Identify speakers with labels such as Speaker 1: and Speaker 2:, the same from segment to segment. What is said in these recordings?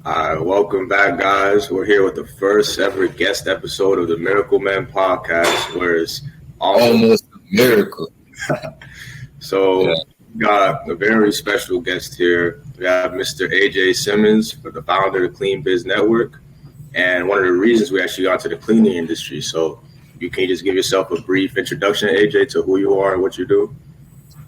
Speaker 1: Welcome back, guys. We're here with the first ever guest episode of the Miracle Man podcast, where it's
Speaker 2: almost a miracle.
Speaker 1: So, we got a very special guest here. We have Mr. AJ Simmons, the founder of the Clean Biz Network, and one of the reasons we actually got into the cleaning industry. So, you can just give yourself a brief introduction, AJ, to who you are and what you do.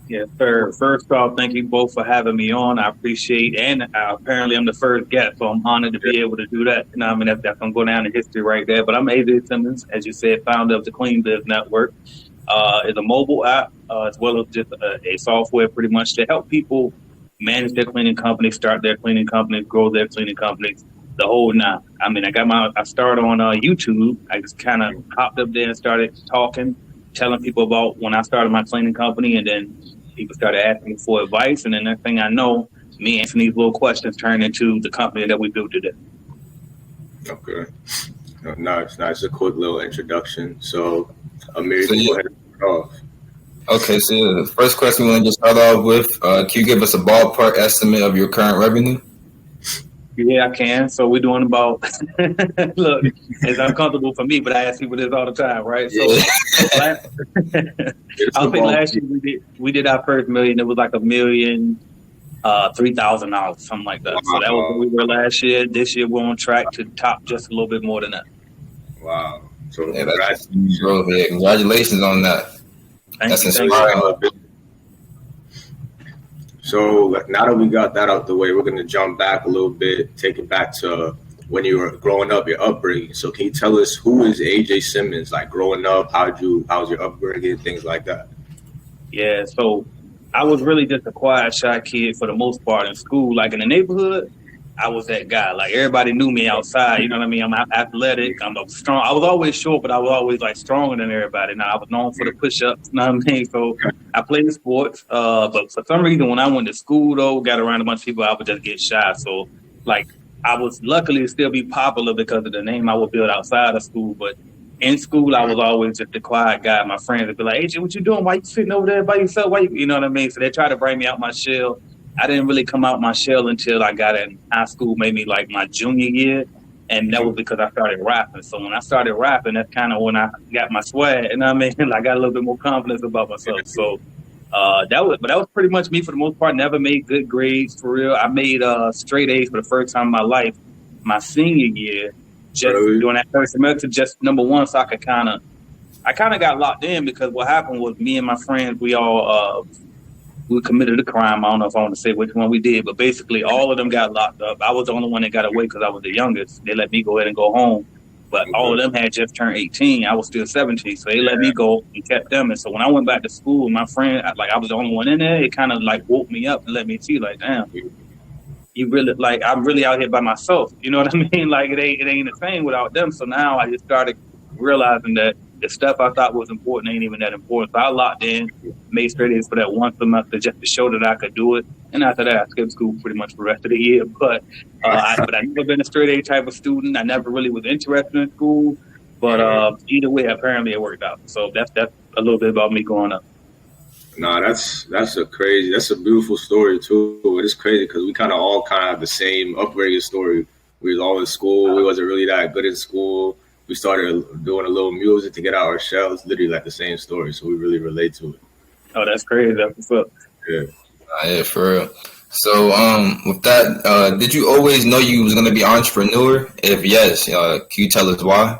Speaker 3: Yes, sir. First off, thank you both for having me on. I appreciate, and apparently I'm the first guest, so I'm honored to be able to do that. That's going to go down in history right there. But I'm AJ Simmons, as you said, founder of the Clean Biz Network. It's a mobile app as well as just a software pretty much to help people manage their cleaning companies, start their cleaning companies, grow their cleaning companies, the whole nine. I started on YouTube. I just kind of hopped up there and started talking, telling people about when I started my cleaning company, and then people started asking for advice, and then next thing I know, me answering these little questions turned into the company that we built today.
Speaker 1: Okay. Nice. A quick little introduction. So, Amir, go ahead and start off.
Speaker 2: Okay, so the first question we want to just start off with, can you give us a ballpark estimate of your current revenue?
Speaker 3: Yeah, I can. So we're doing about, look, it's uncomfortable for me, but I ask people this all the time, right? So I'll say last year we did our first million. It was like $1,003,000, something like that. So that was where we were last year. This year we're on track to top just a little bit more than that.
Speaker 1: Wow. So
Speaker 2: congratulations on that. That's inspiring.
Speaker 1: So now that we got that out the way, we're going to jump back a little bit, take it back to when you were growing up, your upbringing. So can you tell us, who is AJ Simmons? Like growing up, how's your upbringing, things like that?
Speaker 3: Yeah, so I was really just a quiet, shy kid for the most part in school. Like in the neighborhood, I was that guy. Like everybody knew me outside. You know what I mean? I'm athletic. I'm strong. I was always short, but I was always like stronger than everybody. Now I was known for the push-ups. You know what I mean? So I played sports. But for some reason, when I went to school, though, got around a bunch of people, I would just get shy. So like I was luckily to still be popular because of the name I would build outside of school. But in school, I was always just the quiet guy. My friends would be like, "AJ, what you doing? Why you sitting over there by yourself? Why you know what I mean?" So they tried to bring me out my shell. I didn't really come out my shell until I got in high school, maybe like my junior year. And that was because I started rapping. So when I started rapping, that's kind of when I got my swag. You know what I mean? I got a little bit more confidence about myself. So that was pretty much me for the most part. Never made good grades for real. I made straight A's for the first time in my life, my senior year, just doing that first semester, just number one. So I kind of got locked in because what happened was me and my friends, we committed a crime. I don't know if I want to say which one we did, but basically all of them got locked up. I was the only one that got away because I was the youngest. They let me go ahead and go home, but all of them had just turned 18. I was still 17, so they let me go and kept them. And so when I went back to school, my friend, I was the only one in there. It kind of like woke me up and let me see, like, damn, you really I'm really out here by myself. You know what I mean? Like it ain't the same without them. So now I just started realizing that the stuff I thought was important ain't even that important. So I locked in, made straight A's for that one semester just to show that I could do it. And after that, I skipped school pretty much for the rest of the year. But I've never been a straight A type of student. I never really was interested in school. But either way, apparently it worked out. So that's a little bit about me growing up.
Speaker 1: Nah, that's a beautiful story too. It's crazy because we kind of have the same upbringing story. We was all in school. We wasn't really that good in school. We started doing a little music to get out our shells. Literally like the same story, so we really relate to it.
Speaker 3: Oh, that's crazy. That's what's up.
Speaker 1: Yeah.
Speaker 2: Yeah, for real. So, with that, did you always know you was gonna be an entrepreneur? If yes, can you tell us why?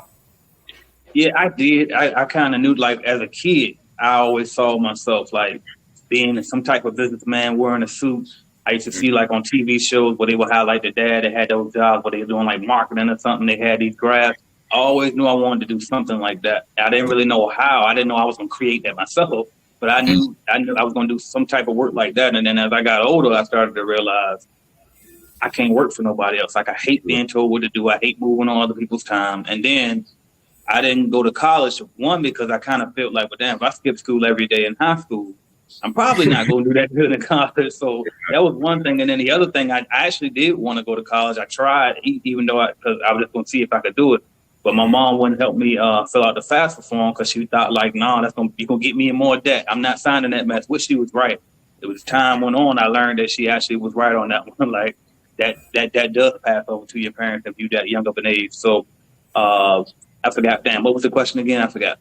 Speaker 3: Yeah, I did. I kind of knew, like as a kid, I always saw myself like being some type of businessman wearing a suit. I used to see like on TV shows where they would highlight the dad that had those jobs where they were doing like marketing or something. They had these graphs. I always knew I wanted to do something like that. I didn't really know how. I didn't know I was going to create that myself, but I knew I was going to do some type of work like that. And then as I got older, I started to realize I can't work for nobody else. Like I hate being told what to do. I hate moving on other people's time. And then I didn't go to college, one, because I kind of felt like, well, damn, if I skip school every day in high school, I'm probably not going to do that good in college. So that was one thing. And then the other thing, I actually did want to go to college. I tried, even though because I was just going to see if I could do it. But my mom wouldn't help me fill out the FAFSA form because she thought like, no, you're going to get me in more debt. I'm not signing that mess, which she was right. it was time went on, I learned that she actually was right on that one. Like that does pass over to your parents if you that young of an age. So I forgot. Damn, what was the question again? I forgot.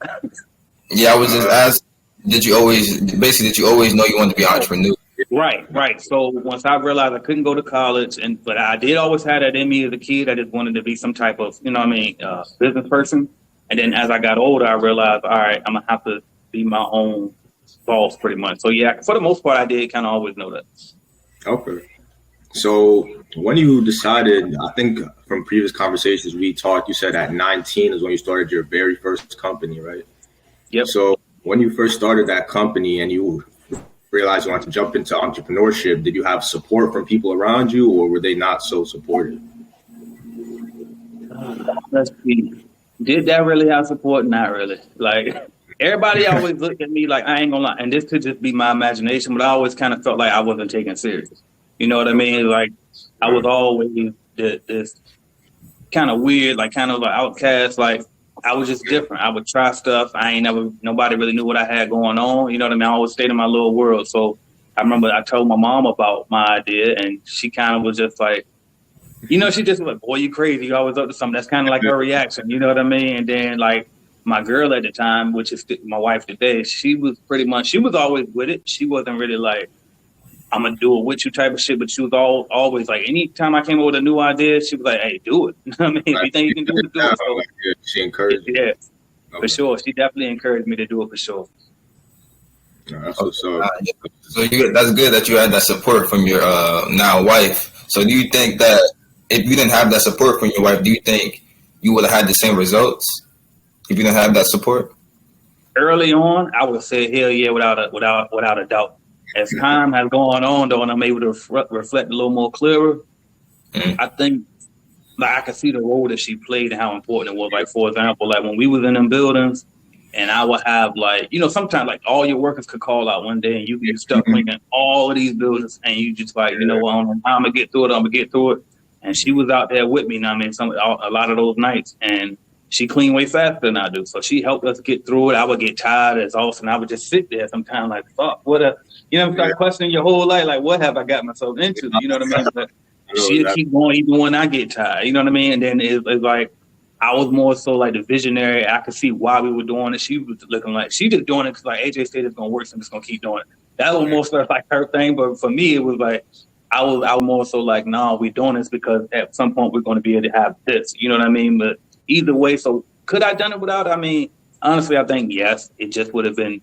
Speaker 2: Yeah, I was just asked. Did you always know you wanted to be an entrepreneur?
Speaker 3: Right. So once I realized I couldn't go to college, but I did always have that in me as a kid. I just wanted to be some type of, business person. And then as I got older, I realized, all right, I'm gonna have to be my own boss, pretty much. So yeah, for the most part, I did kind of always know that.
Speaker 1: Okay. So when you decided, I think from previous conversations we talked, you said at 19 is when you started your very first company, right?
Speaker 3: Yep.
Speaker 1: So when you first started that company and you realized you wanted to jump into entrepreneurship, did you have support from people around you, or were they not so supportive?
Speaker 3: Let's see. Did that really have support? Not really. Like everybody always looked at me like, I ain't gonna lie, and this could just be my imagination, but I always kind of felt like I wasn't taken serious. You know what I mean? Like I was always this kind of weird, like kind of like outcast. Like I was just different. I would try stuff. Nobody really knew what I had going on. You know what I mean? I always stayed in my little world. So I remember I told my mom about my idea, and she kind of was just like, she just was like, boy, you crazy. You always up to something. That's kind of like her reaction. You know what I mean? And then like my girl at the time, which is my wife today, she was always with it. She wasn't really like, I'm going to do it with you type of shit, but she was always like, anytime I came up with a new idea, she was like, hey, do it. You know what I mean? If you think you can do it, do it. So,
Speaker 1: she encouraged you.
Speaker 3: Yeah, for sure. She definitely encouraged me to do it for sure.
Speaker 2: So that's good that you had that support from your now wife. So do you think that if you didn't have that support from your wife, do you think you would have had the same results if you didn't have that support?
Speaker 3: Early on, I would say hell yeah, without a doubt. As time has gone on, though, and I'm able to reflect a little more clearer, I think like I can see the role that she played and how important it was. Like, for example, like when we was in them buildings, and I would have like, sometimes like all your workers could call out one day and you get stuck cleaning all of these buildings, and you just like, I don't know how I'm gonna get through it. And she was out there with me. Now, I mean, a lot of those nights, and she cleaned way faster than I do. So she helped us get through it. I would get tired as often. I would just sit there sometimes like, fuck, start questioning your whole life. Like, what have I got myself into? You know what I mean? But she'll keep going even when I get tired. You know what I mean? And then it's like, I was more so like the visionary. I could see why we were doing it. She was looking like, she just doing it because like AJ said it's going to work, so I'm just going to keep doing it. That was more so like her thing. But for me, it was like, I was more so like, no, we're doing this because at some point we're going to be able to have this. You know what I mean? But either way, so could I have done it without? I mean, honestly, I think yes. It just would have been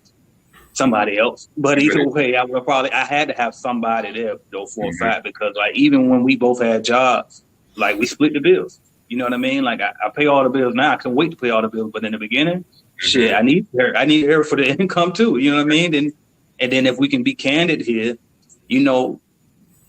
Speaker 3: somebody else. But either way, I had to have somebody there though for a fact, because like even when we both had jobs, like we split the bills. You know what I mean? Like I pay all the bills now. I can't wait to pay all the bills. But in the beginning, shit, I need her. I need her for the income too. You know what I mean? And then if we can be candid here,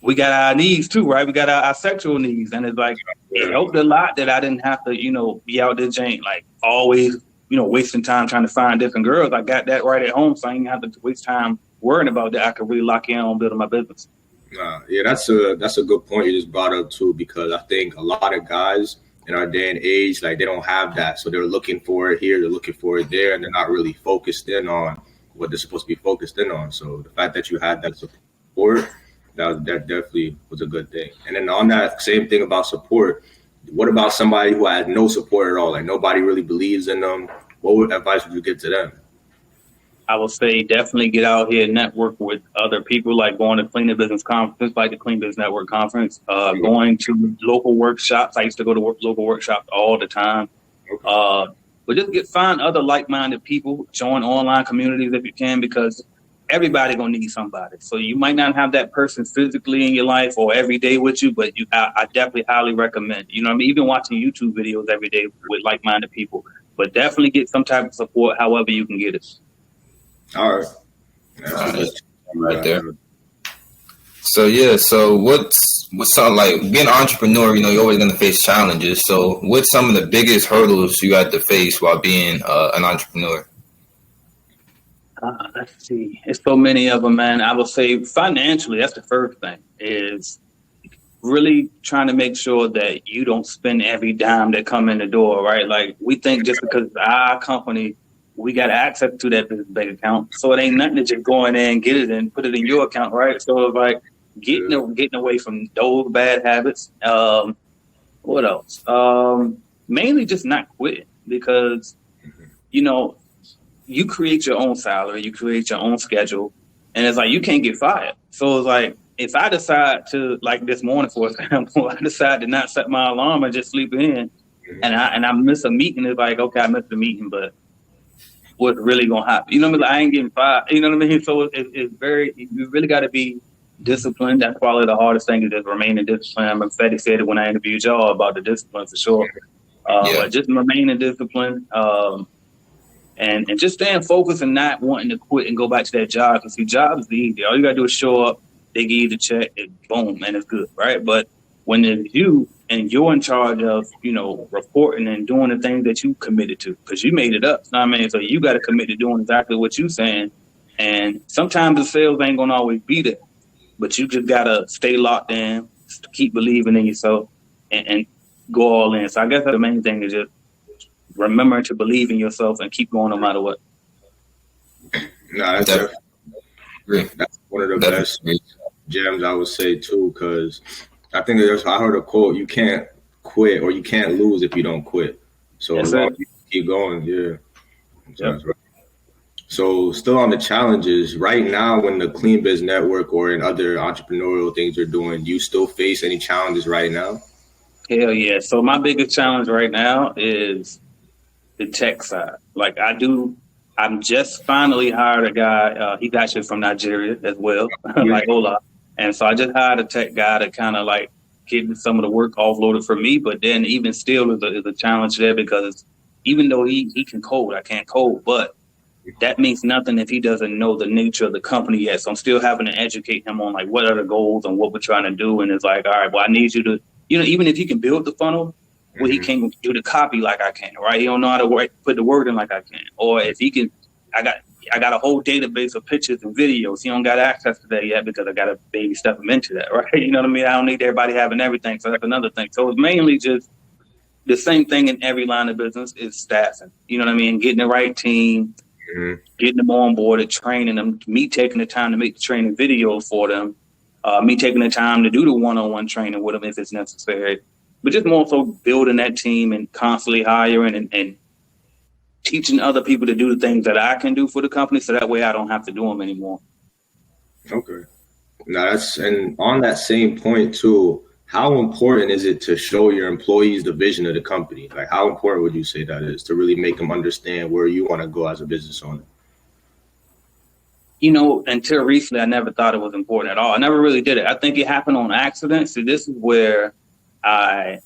Speaker 3: we got our needs too, right? We got our sexual needs. And it's like, it helped a lot that I didn't have to, be out there jank, like always, wasting time trying to find different girls. I got that right at home, so I didn't have to waste time worrying about that. I could really lock in on building my business.
Speaker 1: Yeah, that's a good point you just brought up too, because I think a lot of guys in our day and age, like they don't have that. So they're looking for it here, they're looking for it there, and they're not really focused in on what they're supposed to be focused in on. So the fact that you had that support, that definitely was a good thing. And then on that same thing about support, what about somebody who has no support at all? Like nobody really believes in them. What advice would you give to them?
Speaker 3: I would say definitely get out here and network with other people, like going to Clean Business Conference, like the Clean Business Network Conference, going to local workshops. I used to go to local workshops all the time. But just find other like-minded people, join online communities if you can, because everybody gonna need somebody. So you might not have that person physically in your life or every day with you, but I definitely highly recommend, even watching YouTube videos every day with like-minded people. But definitely get some type of support, however you can get it.
Speaker 1: All right.
Speaker 2: That's right there. So what's something like being an entrepreneur, you're always gonna face challenges. So what's some of the biggest hurdles you had to face while being an entrepreneur?
Speaker 3: Let's see. It's so many of them, man. I would say financially, that's the first thing, is really trying to make sure that you don't spend every dime that come in the door, right? Like we think just because our company, we got access to that business bank account. So it ain't nothing to just go in there and get it and put it in your account, right? So it's like getting away from those bad habits. What else? Mainly just not quitting, because, you know, you create your own salary, you create your own schedule, and it's like you can't get fired. So it's like, if I decide to, like this morning, for example, I decide to not set my alarm and just sleep in, and I miss a meeting, it's like, okay, I missed the meeting, but what's really gonna happen? You know what I mean? Like, I ain't getting fired. You know what I mean? So it's very, you really got to be disciplined. That's probably the hardest thing, is just remaining disciplined. I mean, Fetty said it when I interviewed y'all about the discipline, for sure. But just remaining disciplined, and just staying focused and not wanting to quit and go back to that job. Because see, jobs is easy. All you gotta do is show up. They give you the check, and boom, and it's good, right? But when it's you and you're in charge of, you know, reporting and doing the things that you committed to, because you made it up. You know what I mean? So you got to commit to doing exactly what you're saying. And sometimes the sales ain't gonna always be there, but you just gotta stay locked in, keep believing in yourself, and go all in. So I guess the main thing is just remember to believe in yourself and keep going no matter what.
Speaker 1: No, that's one of the best gems, I would say, too, because I think I heard a quote: "You can't quit or you can't lose if you don't quit." So as long as you keep going, That's right. So still on the challenges right now, when the Clean Biz Network or in other entrepreneurial things you're doing, do you still face any challenges right now?
Speaker 3: Hell yeah. So my biggest challenge right now is the tech side. Like I'm just finally hired a guy. He's actually from Nigeria as well, like Ola. And so I just hired a tech guy to kind of like get some of the work offloaded for me. But then even still is a challenge there, because even though he can code, I can't code. But that means nothing if he doesn't know the nature of the company yet. So I'm still having to educate him on like what are the goals and what we're trying to do. And it's like, all right, well, I need you to, you know, even if he can build the funnel, well, he can't do the copy like I can, right? He don't know how to put the word in like I can. Or if he can, I got a whole database of pictures and videos. He don't got access to that yet because I got to baby step him into that, right? You know what I mean? I don't need everybody having everything. So that's another thing. So it's mainly just the same thing in every line of business is staffing. You know what I mean? Getting the right team, getting them on board, and training them, me taking the time to make the training videos for them, me taking the time to do the one-on-one training with them if it's necessary. But just more so building that team and constantly hiring and teaching other people to do the things that I can do for the company, so that way I don't have to do them anymore.
Speaker 1: Okay. Now and on that same point too, how important is it to show your employees the vision of the company? Like, how important would you say that is to really make them understand where you want to go as a business owner?
Speaker 3: You know, until recently, I never thought it was important at all. I never really did it. I think it happened on accident. So this is where my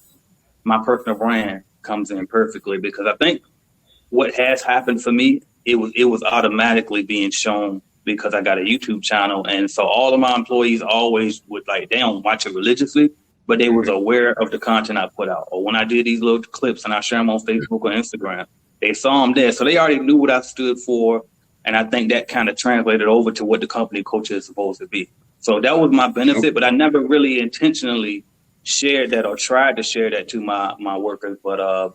Speaker 3: personal brand comes in perfectly, because I think what has happened for me, it was automatically being shown because I got a YouTube channel. And so all of my employees always would, like, they don't watch it religiously, but they was aware of the content I put out. Or when I did these little clips and I share them on Facebook or Instagram, they saw them there. So they already knew what I stood for. And I think that kind of translated over to what the company culture is supposed to be. So that was my benefit, but I never really intentionally shared that or tried to share that to my workers. But,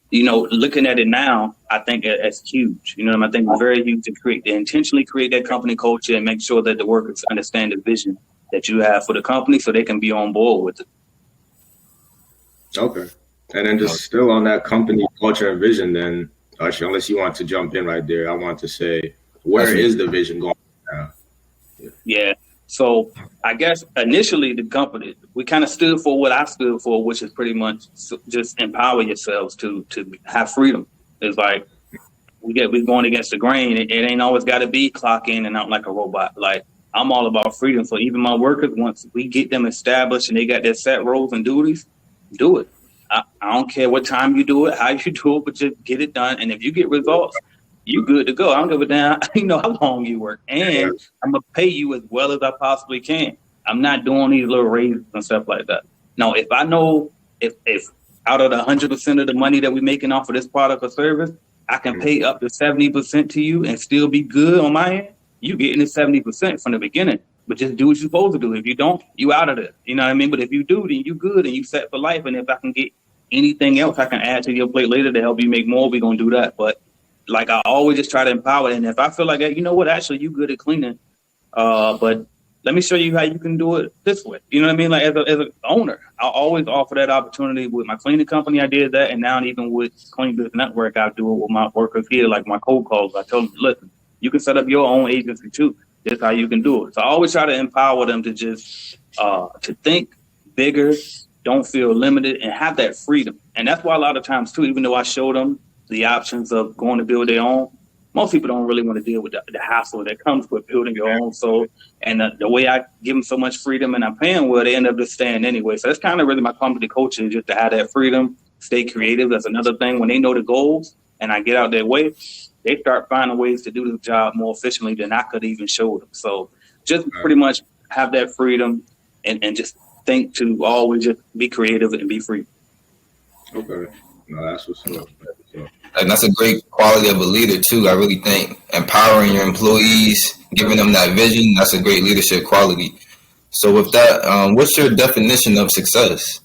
Speaker 3: you know, looking at it now, I think it's huge. You know, I think it's very huge to intentionally create that company culture and make sure that the workers understand the vision that you have for the company so they can be on board with it.
Speaker 1: Okay. And then just still on that company culture and vision, then, actually, unless you want to jump in right there, I want to say, where is the vision going now?
Speaker 3: Yeah. So I guess initially the company, we kind of stood for what I stood for, which is pretty much just empower yourselves to have freedom. It's like we're going against the grain. It ain't always got to be clock in and out like a robot. Like, I'm all about freedom. So even my workers, once we get them established and they got their set roles and duties, do it. I don't care what time you do it, how you do it, but just get it done. And if you get results, you good to go. I don't give a damn, you know, how long you work. And I'm going to pay you as well as I possibly can. I'm not doing these little raises and stuff like that. Now, if I know if out of the 100% of the money that we're making off of this product or service, I can pay up to 70% to you and still be good on my end, you getting the 70% from the beginning. But just do what you're supposed to do. If you don't, you out of there. You know what I mean? But if you do, then you good and you set for life. And if I can get anything else I can add to your plate later to help you make more, we're going to do that. But like I always just try to empower. And if I feel like, you know what, actually you good at cleaning, but let me show you how you can do it this way. You know what I mean? Like as an owner, I always offer that opportunity with my cleaning company. I did that, and now even with Clean Business Network, I do it with my workers here, like my cold calls. I tell them, listen, you can set up your own agency too. This is how you can do it. So I always try to empower them to just to think bigger, don't feel limited, and have that freedom. And that's why a lot of times too, even though I show them the options of going to build their own, most people don't really want to deal with the hassle that comes with building your own. So, and the way I give them so much freedom and I'm paying well, they end up just staying anyway. So that's kind of really my company coaching, just to have that freedom, stay creative. That's another thing. When they know the goals and I get out their way, they start finding ways to do the job more efficiently than I could even show them. So just pretty much have that freedom and just think to always just be creative and be free.
Speaker 1: Okay. No, that's what's up.
Speaker 2: And that's a great quality of a leader too. I really think empowering your employees, giving them that vision, that's a great leadership quality. So with that, what's your definition of success?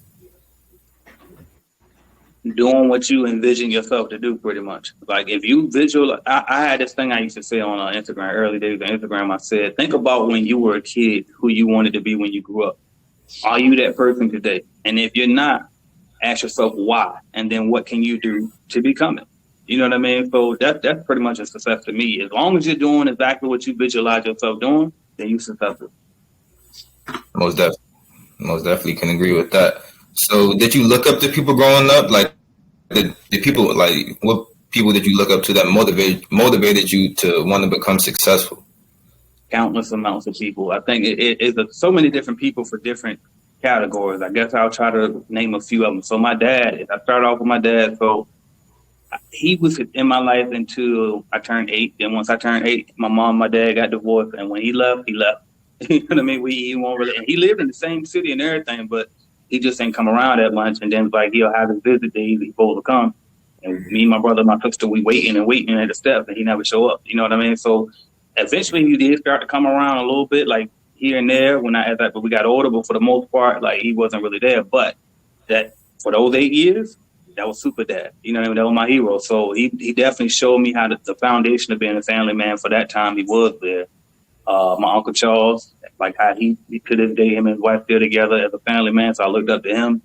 Speaker 3: Doing what you envision yourself to do, pretty much. Like if you visual, I had this thing I used to say on Instagram, early days of Instagram. I said, think about when you were a kid, who you wanted to be when you grew up. Are you that person today? And if you're not, ask yourself why, and then what can you do to become it? You know what I mean? So that's pretty much a success to me. As long as you're doing exactly what you visualize yourself doing, then you're successful.
Speaker 2: Most definitely can agree with that. So did you look up to people growing up? Like the people, like what people did you look up to that motivated you to want to become successful?
Speaker 3: Countless amounts of people. I think it's so many different people for different categories. I guess I'll try to name a few of them. So my dad, I started off with my dad. So he was in my life until I turned 8. Then once I turned 8, my mom and my dad got divorced. And when he left, he left. You know what I mean? He won't really, and he lived in the same city and everything, but he just ain't come around that much. And then like he'll have his visit days, he's supposed to come. And me, my brother, my sister, we waiting at the steps, and he never show up. You know what I mean? So eventually he did start to come around a little bit, like here and there but we got older, but for the most part, like he wasn't really there. But that for those 8 years, that was Super Dad. You know what I mean? That was my hero. So he definitely showed me how the foundation of being a family man. For that time, he was there. My Uncle Charles, like how he to this day, him and his wife still together as a family man. So I looked up to him.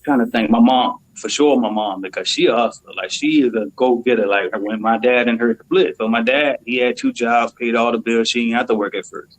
Speaker 3: Trying to think, my mom, for sure my mom, because she a hustler. Like she is a go-getter. Like when my dad and her split. So my dad, he had 2 jobs, paid all the bills. She didn't have to work at first.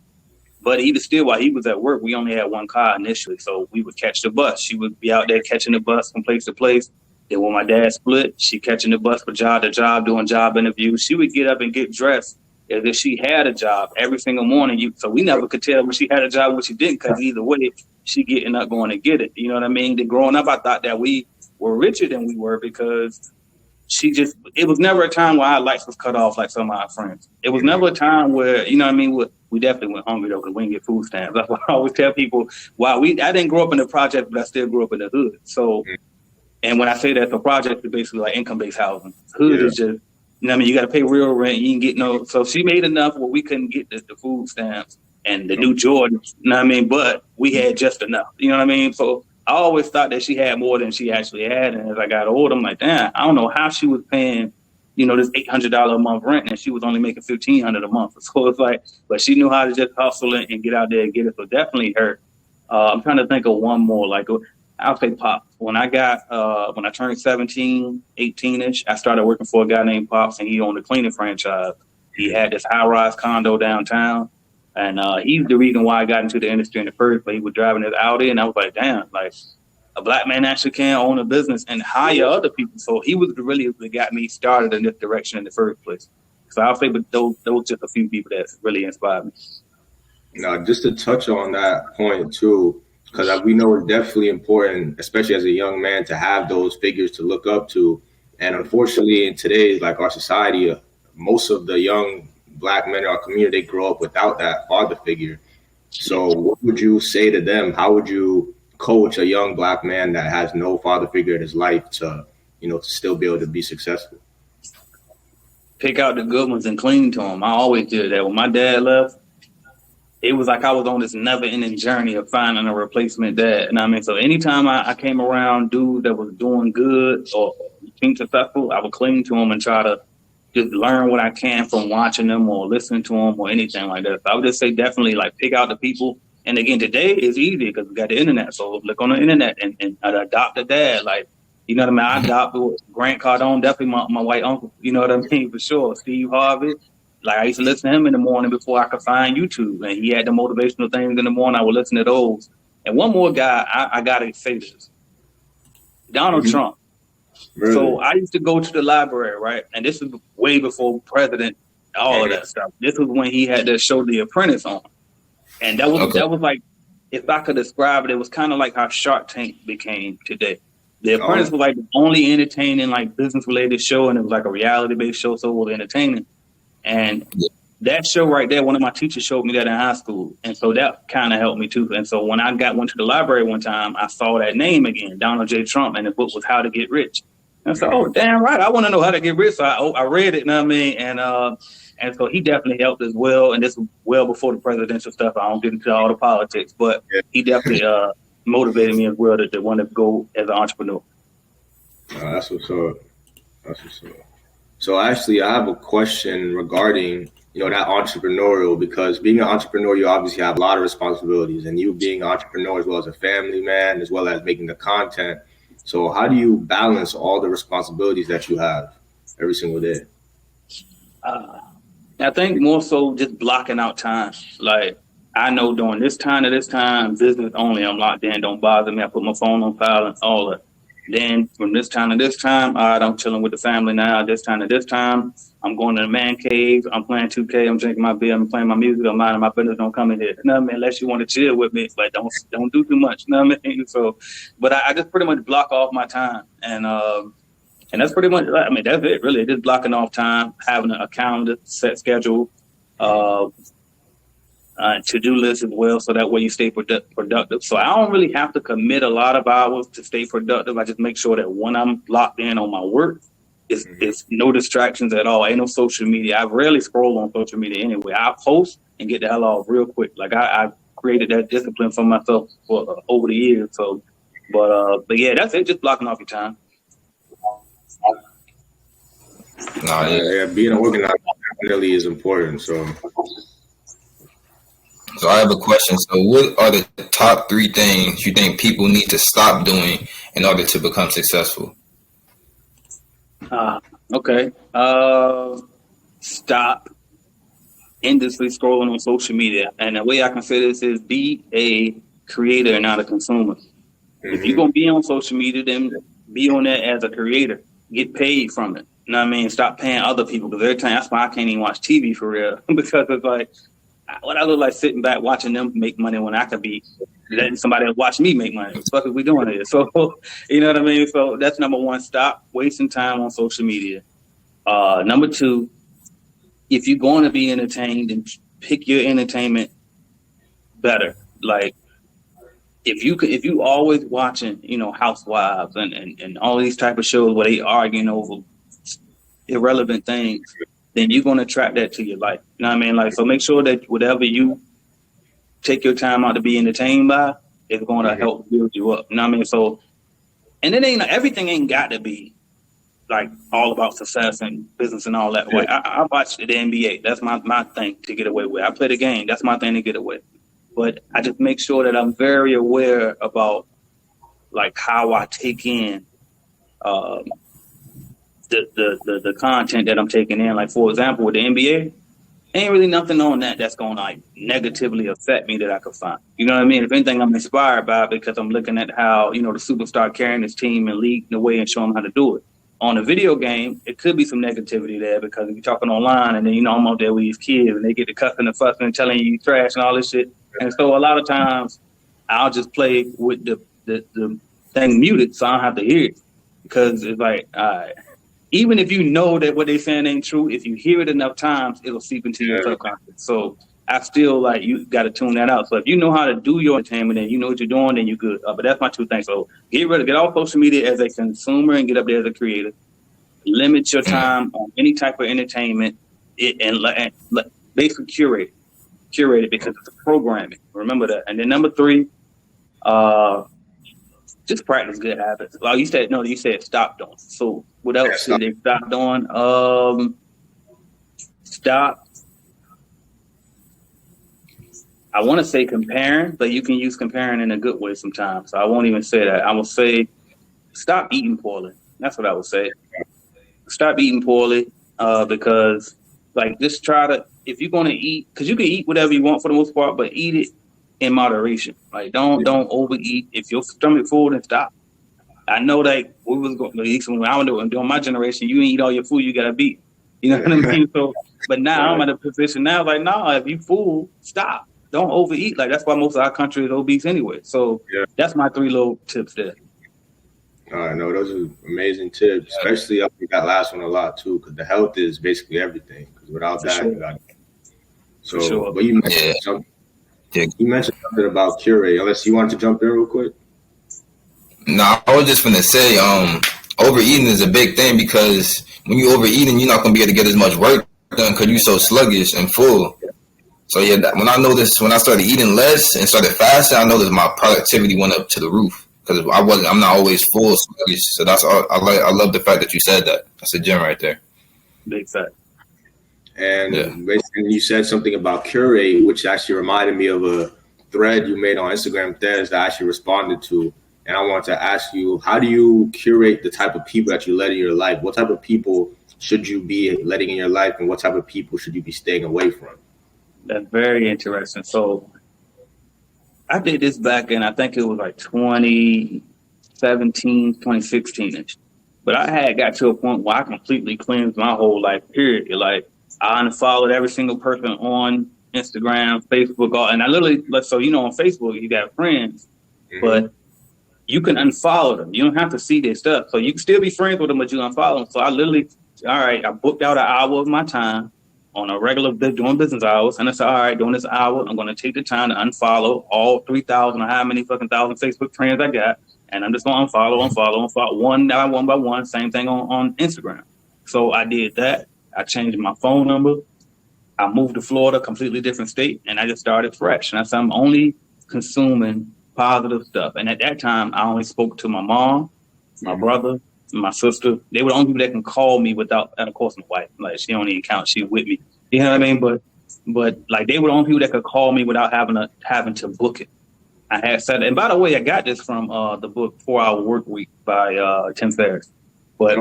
Speaker 3: But he was still, while he was at work, we only had 1 car initially. So we would catch the bus. She would be out there catching the bus from place to place. Then when my dad split, she catching the bus from job to job, doing job interviews. She would get up and get dressed as if she had a job every single morning. So we never could tell when she had a job and when she didn't, because either way, she getting up going to get it. You know what I mean? Then growing up, I thought that we were richer than we were, because it was never a time where our lights was cut off like some of our friends. It was never a time where, you know what I mean, we definitely went hungry though, because we didn't get food stamps. That's why I always tell people, I didn't grow up in the project, but I still grew up in the hood. So, and when I say that, the project is basically like income-based housing. Hood is just, you know what I mean, you got to pay real rent, you can get no, so she made enough where we couldn't get the food stamps and the new Jordans, you know what I mean, but we had just enough, you know what I mean? So I always thought that she had more than she actually had, and as I got older, I'm like, damn, I don't know how she was paying, you know, this $800 a month rent, and she was only making $1,500 a month. So it's like, but she knew how to just hustle and get out there and get it. So definitely her. I'm trying to think of one more. Like I'll say Pops. When I turned 17, 18-ish, I started working for a guy named Pops, and he owned a cleaning franchise. He had this high-rise condo downtown, and he's the reason why I got into the industry in the first place. He was driving his Audi, and I was like, damn, like a black man actually can own a business and hire other people. So he was really what got me started in this direction in the first place. So I'll say, but those just a few people that really inspired me.
Speaker 1: Now, just to touch on that point too, because we know it's definitely important, especially as a young man, to have those figures to look up to. And unfortunately, in today's, like our society, most of the young black men in our community, they grow up without that father figure. So what would you say to them? How would you coach a young black man that has no father figure in his life to, to still be able to be successful?
Speaker 3: Pick out the good ones and cling to them. I always did that. When my dad left, it was like I was on this never-ending journey of finding a replacement dad. And I mean, so anytime I came around dude that was doing good or seem successful, I would cling to them and try to just learn what I can from watching them or listening to them or anything like that. So I would just say definitely like pick out the people. And again, today is easy because we got the internet. So look on the internet and adopt a dad. Like, you know what I mean? I adopted Grant Cardone, definitely my white uncle. You know what I mean? For sure. Steve Harvey. Like I used to listen to him in the morning before I could find YouTube. And he had the motivational things in the morning. I would listen to those. And one more guy, I got to say this. Donald Trump. Really? So I used to go to the library, right? And this is way before president, all of that stuff. This was when he had that show The Apprentice on. And that was like, if I could describe it, it was kind of like how Shark Tank became today. The Apprentice was like the only entertaining, like business-related show, and it was like a reality-based show, so it was entertaining. And that show right there, one of my teachers showed me that in high school. And so that kind of helped me too. And so when I went to the library one time, I saw that name again, Donald J. Trump, and the book was How to Get Rich. And I said, oh, damn right, I want to know how to get rich. So I read it, you know what I mean? And so he definitely helped as well. And this was well before the presidential stuff. I don't get into all the politics, but he definitely motivated me as well to want to go as an entrepreneur.
Speaker 1: That's what's up. So actually, I have a question regarding, that entrepreneurial, because being an entrepreneur, you obviously have a lot of responsibilities, and you being an entrepreneur as well as a family man, as well as making the content. So how do you balance all the responsibilities that you have every single day?
Speaker 3: I think more so just blocking out time. Like I know during this time to this time, business only, I'm locked in, don't bother me. I put my phone on silent, all that. Then from this time to this time, all right, I'm chilling with the family now. This time to this time, I'm going to the man cave. I'm playing 2K. I'm drinking my beer. I'm playing my music. I'm minding my business. Don't come in here. You know what I mean? Unless you want to chill with me, but don't do too much. You know what I mean? So, but I just pretty much block off my time, and that's pretty much. I mean, that's it. Really, just blocking off time, having a calendar, set schedule, to-do list as well, so that way you stay productive. So I don't really have to commit a lot of hours to stay productive. I just make sure that when I'm locked in on my work, it's no distractions at all. Ain't no social media. I rarely scroll on social media anyway. I post and get the hell off real quick. Like I created that discipline for myself for over the years. So, but yeah, that's it. Just blocking off your time.
Speaker 1: Being organized definitely is important.
Speaker 2: So I have a question. So what are the top 3 things you think people need to stop doing in order to become successful?
Speaker 3: Okay. Stop endlessly scrolling on social media. And the way I can say this is be a creator and not a consumer. If you're going to be on social media, then be on that as a creator. Get paid from it. You know what I mean? Stop paying other people, because every time, that's why I can't even watch TV for real. Because it's like, what I look like sitting back watching them make money when I could be letting somebody else watch me make money. What the fuck is we doing here? So, you know what I mean? So that's number 1. Stop wasting time on social media. Number 2, if you're going to be entertained, then pick your entertainment better. Like if you always watching, Housewives and all these type of shows where they arguing over irrelevant things, then you're going to attract that to your life. You know what I mean? Like, so make sure that whatever you take your time out to be entertained by is going to help build you up. You know what I mean? So, and it everything ain't got to be like all about success and business and all that. Way. I watch the NBA. That's my thing to get away with. I play the game. That's my thing to get away. But I just make sure that I'm very aware about like how I take in the content that I'm taking in. Like, for example, with the NBA, ain't really nothing on that's going to like negatively affect me that I could find. You know what I mean? If anything, I'm inspired by it because I'm looking at how, the superstar carrying his team and leading the way and showing them how to do it. On a video game, it could be some negativity there because if you're talking online and then, I'm out there with these kids and they get to cussing and fussing and telling you trash and all this shit. And so a lot of times I'll just play with the thing muted so I don't have to hear it, because it's like, even if you know that what they're saying ain't true, if you hear it enough times, it'll seep into your subconscious. So I still like, you got to tune that out. So if you know how to do your entertainment and you know what you're doing, then you're good. But that's my 2 things. So get off social media as a consumer and get up there as a creator. Limit your time on any type of entertainment and basically curate it because it's programming. Remember that. And then number 3, just practice good habits. Well, you said stop doing. So what else should they stop doing? Stop. I want to say comparing, but you can use comparing in a good way sometimes. So I won't even say that. I will say stop eating poorly. That's what I would say. Stop eating poorly because, like, just try to, if you're going to eat, because you can eat whatever you want for the most part, but eat it in moderation. Like, don't overeat. If your stomach full, then stop. I know that we was going to eat when I was doing my generation, you eat all your food, you got to beat. You know what I mean? So, but now I'm in a position now, like, no, if you full, stop. Don't overeat. Like, that's why most of our country is obese anyway. So that's my 3 little tips there.
Speaker 1: No, those are amazing tips. Especially I think that last one a lot too, because the health is basically everything. Because without that, you got. So, but you mentioned something. You mentioned something about curate. Unless you want to jump in real quick.
Speaker 2: No, I was just gonna say, overeating is a big thing because when you overeating, you're not gonna be able to get as much work done because you're so sluggish and full. So when I started eating less and started fasting, I noticed my productivity went up to the roof because I'm not always full sluggish. So that's all. I love the fact that you said that. That's a gem right there.
Speaker 3: Big fact.
Speaker 1: And basically, you said something about curate, which actually reminded me of a thread you made on Instagram threads that I actually responded to. And I wanted to ask you, how do you curate the type of people that you let in your life? What type of people should you be letting in your life, and what type of people should you be staying away from?
Speaker 3: That's very interesting. So I did this back in, I think it was like 2017, 2016-ish. But I had got to a point where I completely cleansed my whole life, period. Like, I unfollowed every single person on Instagram, Facebook, and I literally, so, on Facebook, you got friends, but you can unfollow them. You don't have to see their stuff. So you can still be friends with them, but you unfollow them. So I literally, I booked out an hour of my time on a regular doing business hours. And I said, all right, during this hour, I'm going to take the time to unfollow all 3,000 or how many fucking thousand Facebook friends I got. And I'm just going to unfollow one by one. Same thing on Instagram. So I did that. I changed my phone number. I moved to Florida, completely different state. And I just started fresh. And I said, I'm only consuming positive stuff. And at that time, I only spoke to my mom, my brother, my sister. They were the only people that can call me without, and of course my wife. Like, she don't even count. She with me. You know what I mean? But like, they were the only people that could call me without having to book it. I had said, and by the way, I got this from the book 4 Hour Work Week by Tim Ferriss. But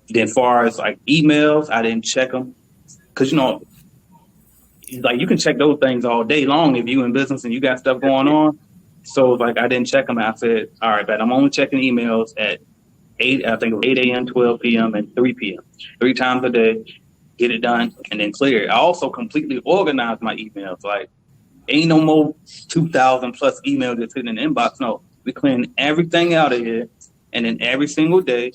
Speaker 3: then, far as like emails, I didn't check them because like, you can check those things all day long if you in business and you got stuff going on. So, like, I didn't check them. I said, all right, but I'm only checking emails at 8 a.m., 12 p.m., and 3 p.m. 3 times a day, get it done, and then clear it. I also completely organized my emails. Like, ain't no more 2,000 plus emails that's sitting in the inbox. No, we clean everything out of here, and then every single day,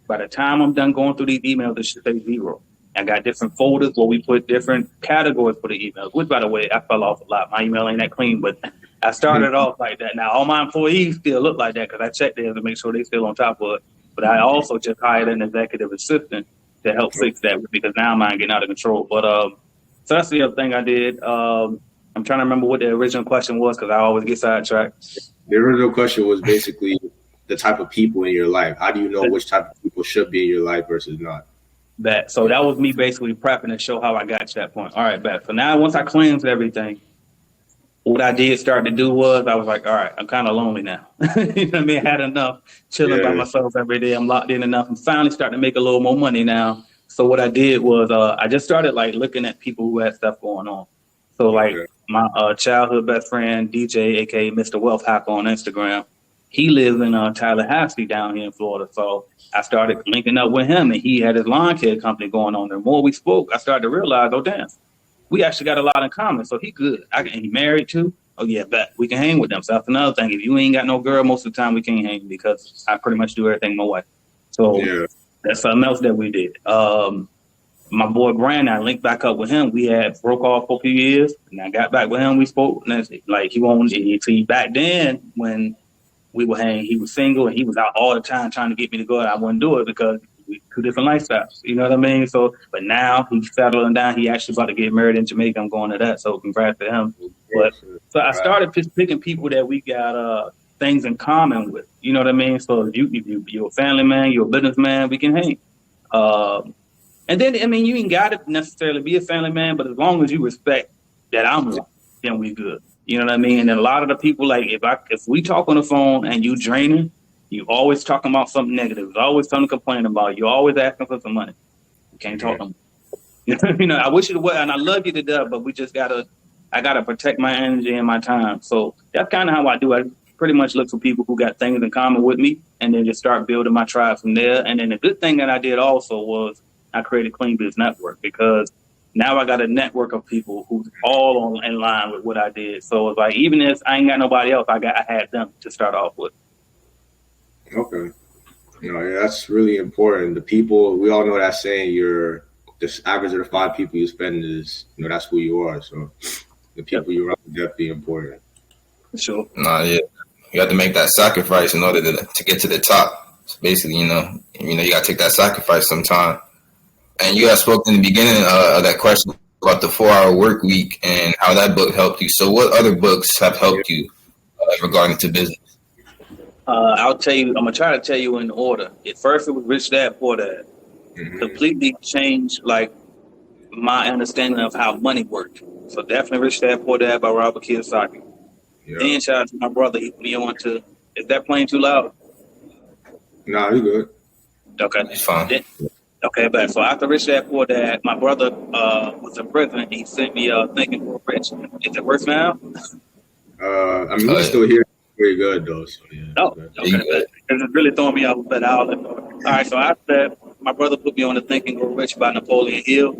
Speaker 3: by the time I'm done going through these emails, it should say 0. I got different folders where we put different categories for the emails, which, by the way, I fell off a lot. My email ain't that clean, but I started off like that. Now, all my employees still look like that because I checked theirs to make sure they still on top of it. But I also just hired an executive assistant to help fix that because now mine getting out of control. But so that's the other thing I did. I'm trying to remember what the original question was because I always get sidetracked.
Speaker 1: The original question was basically the type of people in your life. How do you know which type of people should be in your life versus not?
Speaker 3: So that was me basically prepping to show how I got to that point. All right, bet. So now once I cleansed everything, what I did start to do was I was like, all right, I'm kind of lonely now. You know what I mean? I had enough chilling by myself every day. I'm locked in enough. I'm finally starting to make a little more money now. So what I did was I just started like looking at people who had stuff going on. So like my childhood best friend, DJ, aka Mr. Wealth Hacker on Instagram, he lives in Tallahassee down here in Florida. So I started linking up with him, and he had his lawn care company going on. The more we spoke, I started to realize, oh, damn, we actually got a lot in common. So he good. And he married too. Oh, yeah, bet. We can hang with them. So that's another thing. If you ain't got no girl, most of the time we can't hang because I pretty much do everything my wife. So that's something else that we did. My boy Brandon, I linked back up with him. We had broke off for a few years, and I got back with him. We spoke, and like he won't see back then when we were hanging. He was single, and he was out all the time trying to get me to go out. I wouldn't do it because we 2 different lifestyles. You know what I mean? So, but now he's settling down. He actually about to get married in Jamaica. I'm going to that. So congrats to him. But so I started just picking people that we got things in common with. You know what I mean? So if you're a family man, you're a businessman, we can hang. And then, I mean, you ain't got to necessarily be a family man, but as long as you respect that I'm one, then we good. You know what I mean? And then a lot of the people, like, if we talk on the phone and you draining, you always talking about something negative. There's always something to complain about. You're always asking for some money. You can't talk to them. You know, I wish you would, and I love you to death, but I gotta protect my energy and my time. So that's kind of how I do. I pretty much look for people who got things in common with me, and then just start building my tribe from there. And then the good thing that I did also was I created Clean Biz Network, because now I got a network of people who's all in line with what I did. So it's like, even if I ain't got nobody else, I had them to start off with.
Speaker 1: Okay. Yeah, that's really important. The people, we all know that saying, the average of the 5 people you spend is, that's who you are. So the people you around are definitely important.
Speaker 3: Sure.
Speaker 2: Nah, yeah. You have to make that sacrifice in order to get to the top. So basically, you got to take that sacrifice sometime. And you had spoken in the beginning of that question about the 4-hour work week and how that book helped you. So what other books have helped you regarding to business?
Speaker 3: I'll tell you, I'm going to try to tell you in order. At first, it was Rich Dad, Poor Dad. Mm-hmm. Completely changed, like, my understanding of how money worked. So definitely Rich Dad, Poor Dad by Robert Kiyosaki. Yeah. Then shout out to my brother. He put me on to, is that playing too loud?
Speaker 1: No, you're good.
Speaker 3: Okay.
Speaker 2: It's fine.
Speaker 3: Okay, but so after Rich Dad Poor Dad, my brother was in prison. He sent me Think and Grow Rich. Is it worse now?
Speaker 1: I mean, we're still here. Pretty good though. So yeah.
Speaker 3: Oh, okay. Because it's really throwing me off a better outlet. All right, so after that, my brother put me on the Think and Grow Rich by Napoleon Hill.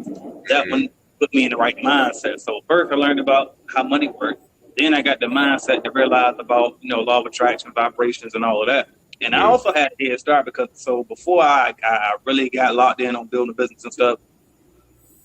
Speaker 3: That one put me in the right mindset. So first, I learned about how money works. Then I got the mindset to realize about law of attraction, vibrations, and all of that. And I also had a head start because before I really got locked in on building a business and stuff,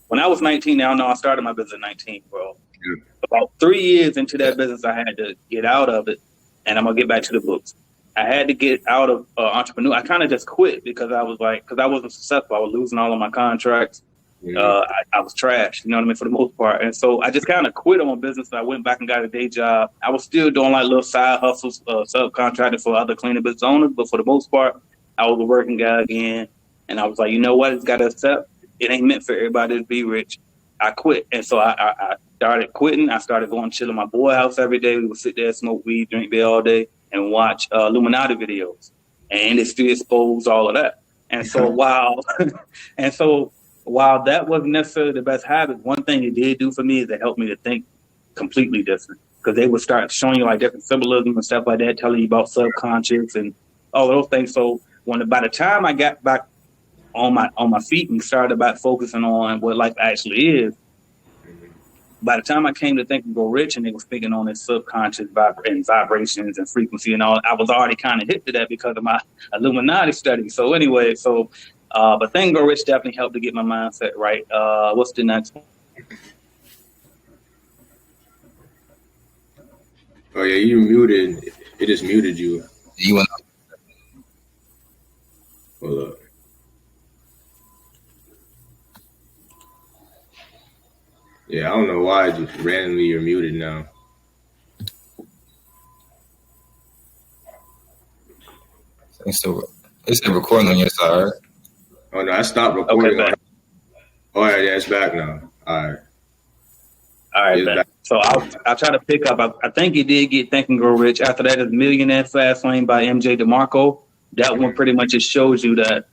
Speaker 3: when I was 19, now I started my business at 19, bro. Yeah. About 3 years into that business, I had to get out of it, and I'm going to get back to the books. I had to get out of entrepreneur. I kind of just quit because I wasn't successful. I was losing all of my contracts. Yeah. I was trash, you know what I mean, for the most part. And so I just kind of quit on business. I went back and got a day job. I was still doing like little side hustles, subcontracting for other cleaning business owners. But for the most part, I was a working guy again. And I was like, you know what? It's got to accept. It ain't meant for everybody to be rich. I quit. And so I started quitting. I started going chill at my boy house every day. We would sit there, smoke weed, drink beer all day, and watch Illuminati videos and industry expose all of that. And so while that wasn't necessarily the best habit, one thing it did do for me is it helped me to think completely different, because they would start showing you like different symbolism and stuff like that, telling you about subconscious and all those things. So by the time I got back on my feet and started back focusing on what life actually is, by the time I came to Think and Grow Rich and they were speaking on this subconscious vibrations and frequency and all, I was already kind of hit to that because of my Illuminati study. So anyway, but Think and Grow Rich definitely helped to get my mindset right. What's the next one?
Speaker 1: Oh yeah, you muted. It just muted you.
Speaker 2: You went.
Speaker 1: Hold up. Yeah, I don't know why just randomly you're muted now.
Speaker 2: So it's still recording on your side, right?
Speaker 1: Oh no, I stopped recording.
Speaker 3: Okay,
Speaker 1: oh yeah, it's back now. All right.
Speaker 3: So I'll try to pick up. I think you did get Think and Grow Rich. After that is Millionaire Fast Lane by MJ DeMarco. That one pretty much just shows you that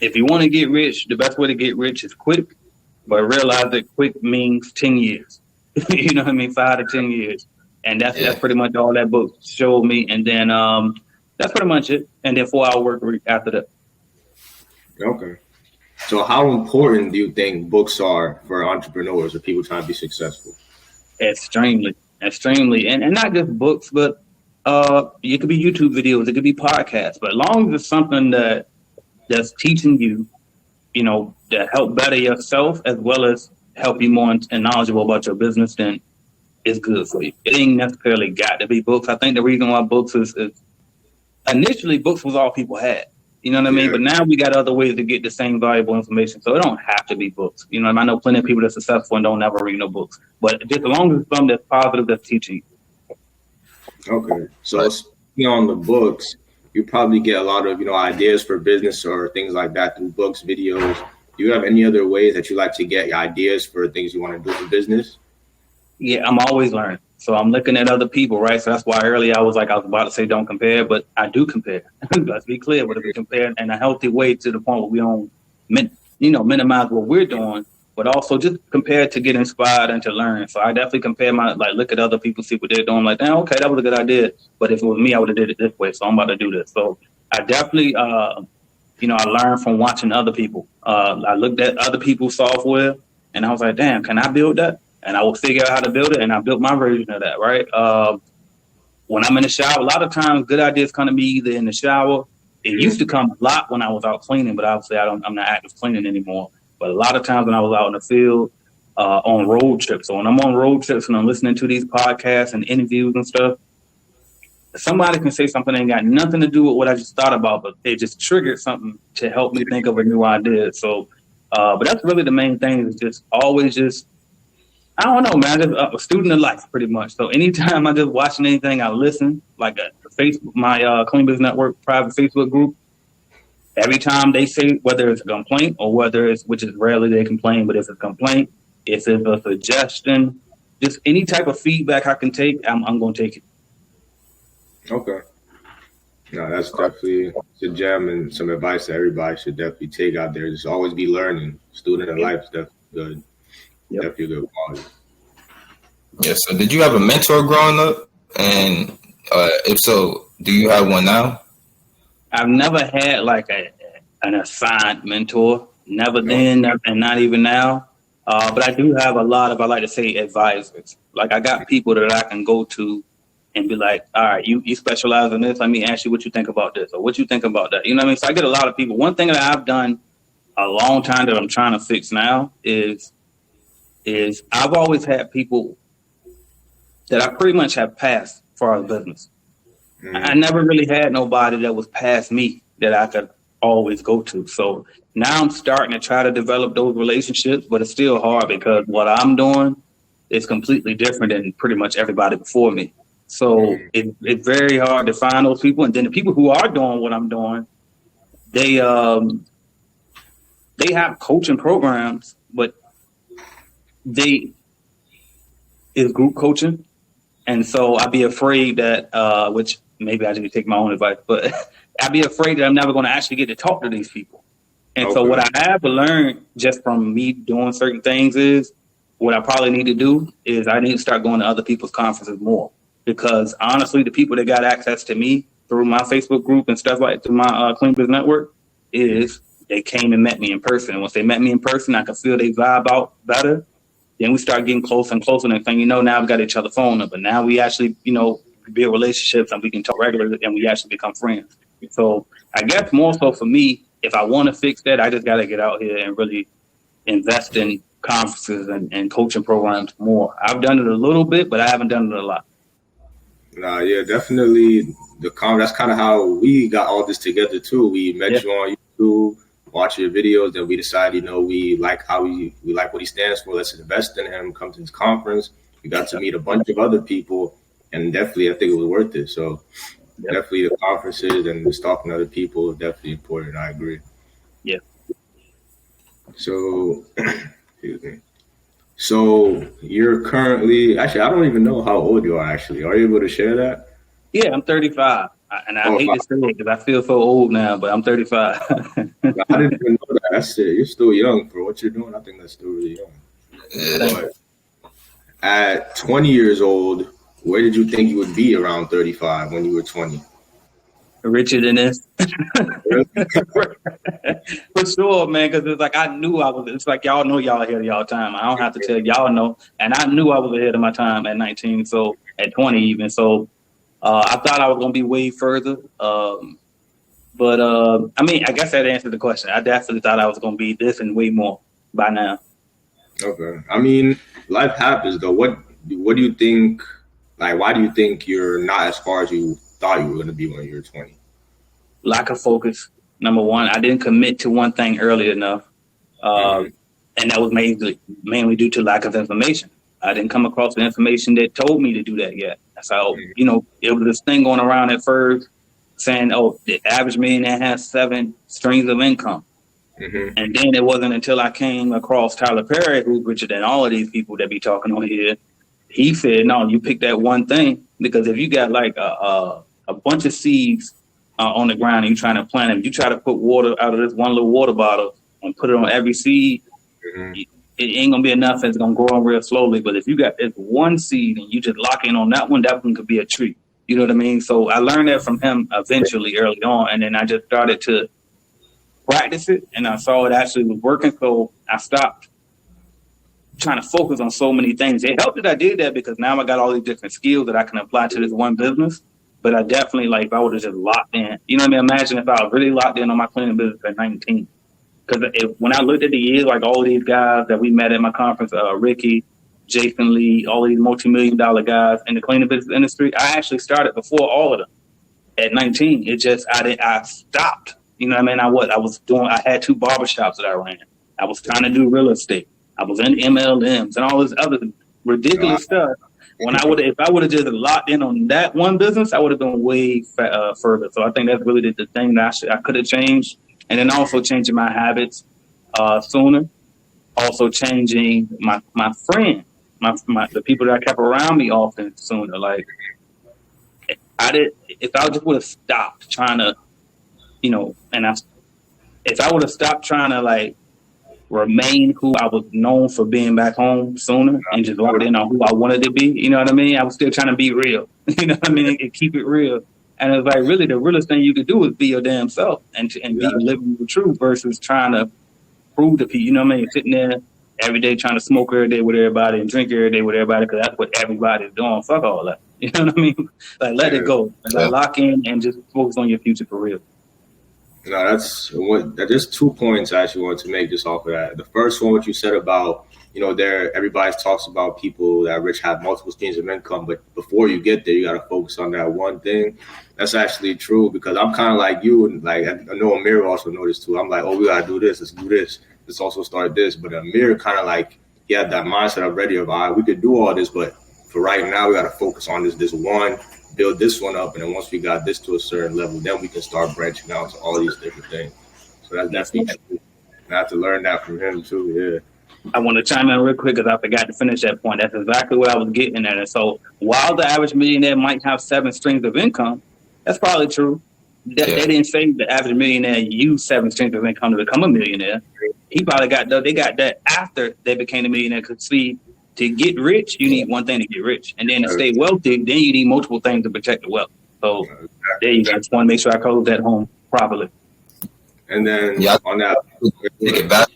Speaker 3: if you want to get rich, the best way to get rich is quick. But realize that quick means 10 years. You know what I mean? 5 to 10 years. And that's pretty much all that book showed me. And then that's pretty much it. And then 4-hour work week after that.
Speaker 1: Okay. So how important do you think books are for entrepreneurs or people trying to be successful?
Speaker 3: Extremely. And not just books, but it could be YouTube videos. It could be podcasts. But as long as it's something that's teaching you, to help better yourself as well as help you more and knowledgeable about your business, then it's good for you. It ain't necessarily got to be books. I think the reason why books is initially books was all people had. You know what I mean? But now we got other ways to get the same valuable information. So it don't have to be books. I know plenty of people that's successful and don't ever read no books. But just as long as it's something that's positive, that's teaching.
Speaker 1: Okay. So
Speaker 2: But
Speaker 1: speaking on the books, you probably get a lot of, ideas for business or things like that through books, videos. Do you have any other ways that you like to get ideas for things you want to do in business?
Speaker 3: Yeah, I'm always learning. So I'm looking at other people, right? So that's why earlier I was about to say don't compare, but I do compare. Let's be clear. But if we compare in a healthy way to the point where we don't, minimize what we're doing, but also just compare to get inspired and to learn. So I definitely compare look at other people, see what they're doing. Like, damn, okay, that was a good idea. But if it was me, I would have did it this way. So I'm about to do this. So I definitely, I learned from watching other people. I looked at other people's software and I was like, damn, can I build that? And I will figure out how to build it, and I built my version of that, right? When I'm in the shower, a lot of times good ideas come to me either in the shower. It used to come a lot when I was out cleaning, but obviously I'm not active cleaning anymore. But a lot of times when I was out in the field on road trips. So when I'm on road trips and I'm listening to these podcasts and interviews and stuff, somebody can say something that ain't got nothing to do with what I just thought about, but it just triggered something to help me think of a new idea. So, but that's really the main thing is just always just, I don't know, man. I'm just a student of life, pretty much. So anytime I just watching anything, I listen. Like Facebook, my Clean Business Network private Facebook group. Every time they say whether it's a complaint or whether it's, which is rarely they complain, but if it's a complaint, if it's a suggestion, just any type of feedback I can take, I'm going to take it.
Speaker 1: Okay. No, that's definitely a gem and some advice that everybody should definitely take out there. Just always be learning. Student of life is definitely good.
Speaker 3: Yep.
Speaker 1: Definitely a good quality.
Speaker 2: yeah, so did you have a mentor growing up? And if so, do you have one now?
Speaker 3: I've never had like an assigned mentor. Never then, and not even now. But I do have a lot of, I like to say, advisors. Like I got people that I can go to and be like, all right, you specialize in this. Let me ask you what you think about this or what you think about that. You know what I mean? So I get a lot of people. One thing that I've done a long time that I'm trying to fix now is I've always had people that I pretty much have passed for our business. Mm-hmm. I never really had nobody that was past me that I could always go to. So now I'm starting to try to develop those relationships, but it's still hard because what I'm doing is completely different than pretty much everybody before me. So it's very hard to find those people. And then the people who are doing what I'm doing, they have coaching programs, but it's group coaching. And so I'd be afraid that, which maybe I should take my own advice, but I'd be afraid that I'm never going to actually get to talk to these people. And so what I have learned just from me doing certain things is what I probably need to do is I need to start going to other people's conferences more. Because honestly, the people that got access to me through my Facebook group and stuff like through my Clean Business Network is they came and met me in person. And once they met me in person, I could feel they vibe out better. Then we start getting closer and closer and saying, now we've got each other's phone number. Now we actually, build relationships and we can talk regularly and we actually become friends. So I guess more so for me, if I want to fix that, I just got to get out here and really invest in conferences and coaching programs more. I've done it a little bit, but I haven't done it a lot.
Speaker 1: Nah, yeah, definitely. That's kind of how we got all this together too. We met you on YouTube, watch your videos, then we decided, we like how we like what he stands for. Let's invest in him. Come to this conference. We got to meet a bunch of other people, and definitely, I think it was worth it. So, definitely, the conferences and just talking to other people is definitely important. I agree.
Speaker 3: Yeah.
Speaker 1: So, excuse me. So you're currently, actually, I don't even know how old you are, actually. Are you able to share that?
Speaker 3: Yeah, I'm 35. And I hate to say it because I feel so old now, but I'm 35.
Speaker 1: I didn't even know that. That's it. You're still young for what you're doing. I think that's still really young. But at 20 years old, where did you think you would be around 35 when you were 20?
Speaker 3: Richer than this. For sure, man, because it's like I knew I was, it's like y'all know y'all ahead of y'all time. I don't have to tell y'all know. And I knew I was ahead of my time at 19, so at 20 even. So I thought I was going to be way further. But I guess that answered the question. I definitely thought I was going to be this and way more by now.
Speaker 1: Okay. Life happens, though. What do you think, why do you think you're not as far as you thought you were going to be when you were 20?
Speaker 3: Lack of focus. Number one, I didn't commit to one thing early enough. And that was mainly due to lack of information. I didn't come across the information that told me to do that yet. So, you know, it was this thing going around at first saying, oh, the average millionaire has 7 streams of income. Mm-hmm. And then it wasn't until I came across Tyler Perry, who's richer than all of these people that be talking on here. He said, no, you pick that one thing, because if you got like a bunch of seeds on the ground and you're trying to plant them, you try to put water out of this one little water bottle and put it on every seed, it ain't gonna be enough. It's gonna grow real slowly. But if you got this one seed and you just lock in on that one could be a tree. You know what I mean? So I learned that from him eventually early on, and then I just started to practice it, and I saw it actually was working. So I stopped trying to focus on so many things. It helped that I did that, because now I got all these different skills that I can apply to this one business. But I definitely, like, if I would have just locked in, you know what I mean? Imagine if I was really locked in on my cleaning business at 19. Because when I looked at the years, like all these guys that we met at my conference, Ricky, Jason Lee, all these multi-million-dollar guys in the cleaning business industry, I actually started before all of them at 19. It just, I stopped. You know what I mean? I had 2 barbershops that I ran. I was trying to do real estate. I was in MLMs and all this other ridiculous stuff. If I would have just locked in on that one business, I would have been way further. So I think that's really the thing that I could have changed. And then also changing my habits sooner. Also changing my friend, the people that I kept around me often sooner. Like, if I just would have stopped trying to, you know, if I would have stopped trying to, like, remain who I was known for being back home sooner and just locked in on who I wanted to be, you know what I mean? I was still trying to be real, you know what I mean? And keep it real. And it's like, really, the realest thing you could do is be your damn self and be living the truth versus trying to prove to people, you know what I mean? Sitting there every day trying to smoke every day with everybody and drink every day with everybody, because that's what everybody's doing. Fuck all that. You know what I mean? Like, let it go. Like, lock in and just focus on your future for real.
Speaker 1: No, there's 2 points I actually wanted to make just off of that. The first one, what you said about, you know, everybody talks about people that are rich have multiple streams of income, but before you get there, you got to focus on that one thing. That's actually true, because I'm kind of like you, and like I know Amir also noticed too. I'm like, oh, we got to do this. Let's do this. Let's also start this. But Amir kind of like, he had that mindset already of, all right, we could do all this, but for right now, we got to focus on this one, build this one up, and then once we got this to a certain level, then we can start branching out to all these different things. So that's definitely true. I have to learn that from him too. Yeah.
Speaker 3: I want to chime in real quick because I forgot to finish that point. That's exactly what I was getting at. And so while the average millionaire might have 7 streams of income, that's probably true. They didn't say the average millionaire used 7 streams of income to become a millionaire. He probably got that after they became a millionaire. Because see, to get rich, you need one thing to get rich. And then to stay wealthy, then you need multiple things to protect the wealth. So there you go. I just want to make sure I close that home properly.
Speaker 1: And then on that,
Speaker 2: take it back.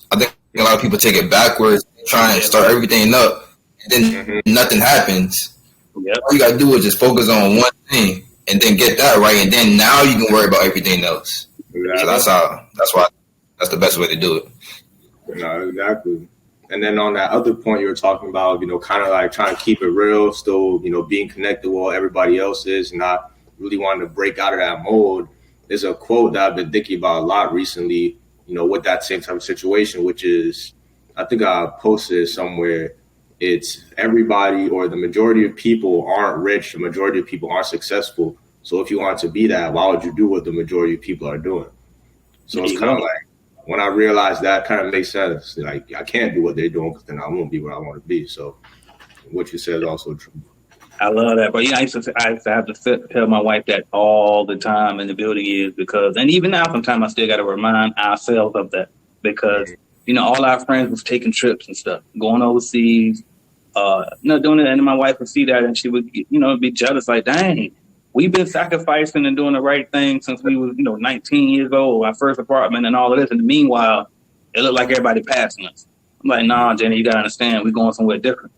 Speaker 2: I think a lot of people take it backwards, try and start everything up, and then nothing happens. Yep. All you got to do is just focus on one thing and then get that right. And then now you can worry about everything else. Exactly. So that's the best way to do it.
Speaker 1: No, exactly. And then on that other point you were talking about, you know, kind of like trying to keep it real, still, you know, being connected with what everybody else is, and not really wanting to break out of that mold. There's a quote that I've been thinking about a lot recently, you know, with that same type of situation, which is, I think I posted it somewhere. It's everybody, or the majority of people aren't rich. The majority of people aren't successful. So if you want to be that, why would you do what the majority of people are doing? So it's kind of like, when I realized that, kind of makes sense. Like, I can't do what they're doing because then I won't be where I want to be. So what you said is also true.
Speaker 3: I love that. But yeah, I used to have to tell my wife that all the time in the building years, because, and even now, sometimes I still got to remind ourselves of that, because, you know, all our friends was taking trips and stuff, going overseas, doing it. And my wife would see that and she would, you know, be jealous, like, dang, we've been sacrificing and doing the right thing since we was, 19 years old, our first apartment and all of this. And meanwhile, it looked like everybody passing us. I'm like, nah, Jenny, you got to understand, we're going somewhere different.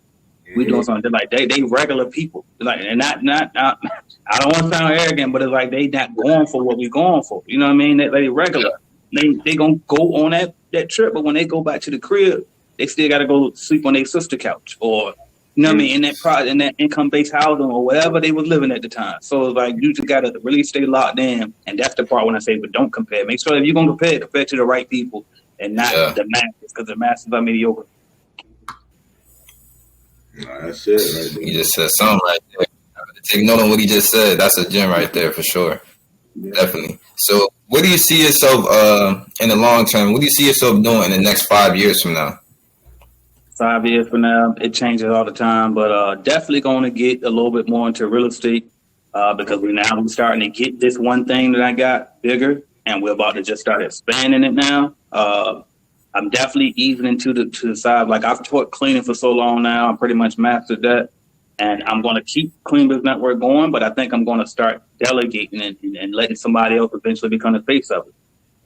Speaker 3: We doing something like they regular people, like, and not. I don't want to sound arrogant, but it's like they not going for what we going for. You know what I mean? They regular. They gonna go on that trip, but when they go back to the crib, they still got to go sleep on their sister couch, or you know what I mean, in that income based housing or whatever they was living at the time. So it's like you just got to really stay locked in, and that's the part when I say, but don't compare. Make sure if you're gonna compare to the right people and not the masses, because the masses are mediocre.
Speaker 1: That's it right there.
Speaker 2: You just said something right there. Take note on what he just said. That's a gem right there for sure.
Speaker 3: Yeah.
Speaker 2: Definitely. So, what do you see yourself in the long term? What do you see yourself doing in the next 5 years from now?
Speaker 3: 5 years from now, it changes all the time, but definitely going to get a little bit more into real estate because we're starting to get this one thing that I got bigger, and we're about to just start expanding it now. I'm definitely easing into the side. Like I've taught cleaning for so long now, I'm pretty much mastered that, and I'm going to keep Clean Biz Network going, but I think I'm going to start delegating and letting somebody else eventually become the face of it.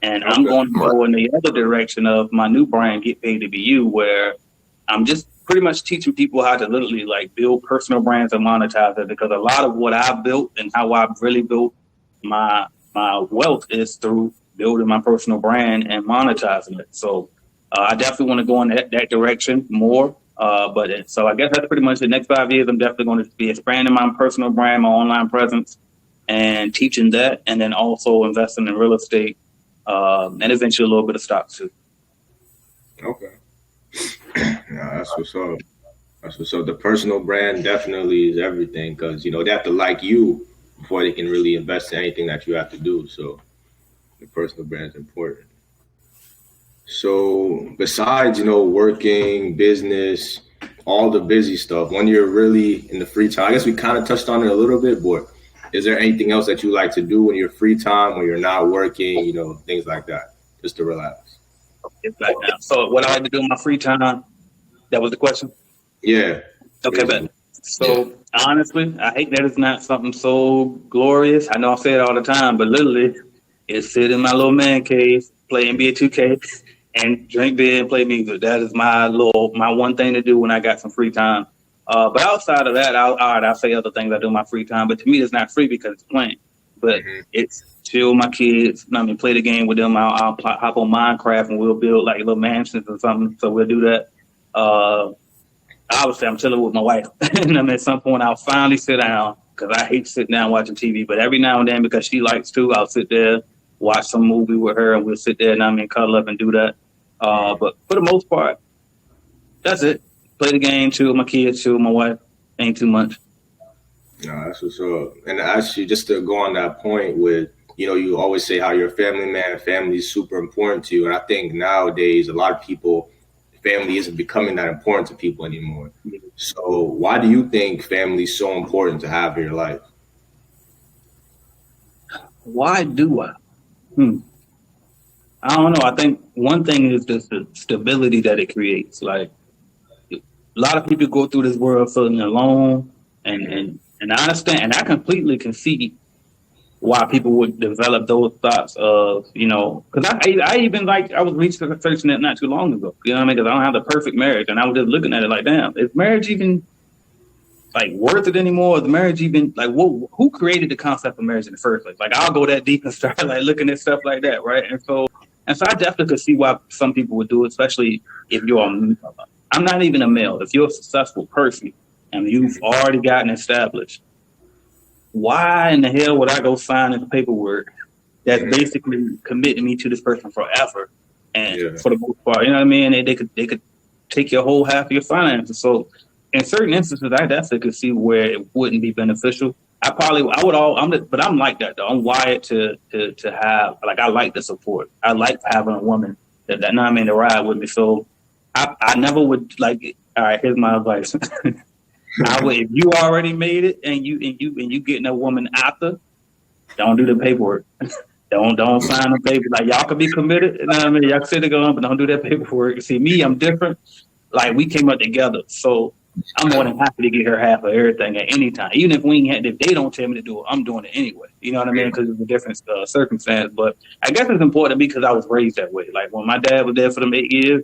Speaker 3: And I'm going to go in the other direction of my new brand, Get Paid to Be You, where I'm just pretty much teaching people how to literally like build personal brands and monetize it, because a lot of what I've built and how I've really built my wealth is through building my personal brand and monetizing it. So I definitely want to go in that direction more. So I guess that's pretty much the next 5 years. I'm definitely going to be expanding my personal brand, my online presence, and teaching that, and then also investing in real estate, and eventually a little bit of stocks too.
Speaker 1: Okay. Yeah, that's what's up. That's what's up. The personal brand definitely is everything, because, you know, they have to like you before they can really invest in anything that you have to do. So the personal brand is important. So besides, you know, working, business, all the busy stuff, when you're really in the free time, I guess we kind of touched on it a little bit, but is there anything else that you like to do in your free time when you're not working, you know, things like that, just to relax?
Speaker 3: It's back now. So what I like to do in my free time, that was the question?
Speaker 1: Yeah.
Speaker 3: Okay, but so honestly, I hate that it's not something so glorious. I know I say it all the time, but literally it's sit in my little man cave, play NBA 2K, and drink beer and play music. That is my one thing to do when I got some free time. But outside of that, I'll say other things I do in my free time. But to me, it's not free because it's playing. But it's chill with my kids. Play the game with them. I'll hop on Minecraft and we'll build like little mansions or something. So we'll do that. Obviously, I'm chilling with my wife. And at some point, I'll finally sit down, because I hate sitting down watching TV. But every now and then, because she likes to, I'll sit there, watch some movie with her, and we'll sit there and cuddle up and do that. But for the most part, that's it. Play the game, chill with my kids, chill with my wife. Ain't too much.
Speaker 1: No, that's what's up. And actually, just to go on that point with, you know, you always say how you're a family man, family is super important to you. And I think nowadays, a lot of people, family isn't becoming that important to people anymore. So why do you think family is so important to have in your life?
Speaker 3: Why do I? I don't know. I think one thing is just the stability that it creates. Like, a lot of people go through this world feeling alone, and I understand, and I completely can see why people would develop those thoughts of, you know, because I even I was researching that not too long ago, you know what I mean? Because I don't have the perfect marriage, and I was just looking at it like, damn, is marriage even like worth it anymore? Is marriage even like who created the concept of marriage in the first place? Like, I'll go that deep and start like looking at stuff like that, right? And so I definitely could see why some people would do it, especially if you're I'm not even a male. If you're a successful person and you've already gotten established, why in the hell would I go sign this paperwork that's basically committing me to this person forever? And for the most part, you know what I mean? They could take your whole half of your finances. So in certain instances, I definitely could see where it wouldn't be beneficial. But I'm like that though. I'm wired to have, like, I like the support. I like having a woman that know what I mean, to ride with me. So I never would like. All right, here's my advice. I would, if you already made it and you getting a woman after, don't do the paperwork. don't sign the paper. Like, y'all could be committed. You know what I mean? Y'all can sit there going, but don't do that paperwork. See, me, I'm different. Like, we came up together, so I'm more than happy to get her half of everything at any time. Even if they don't tell me to do it, I'm doing it anyway. You know what I mean? Because it's a different circumstance. But I guess it's important to me because I was raised that way. Like, when my dad was there for them 8 years,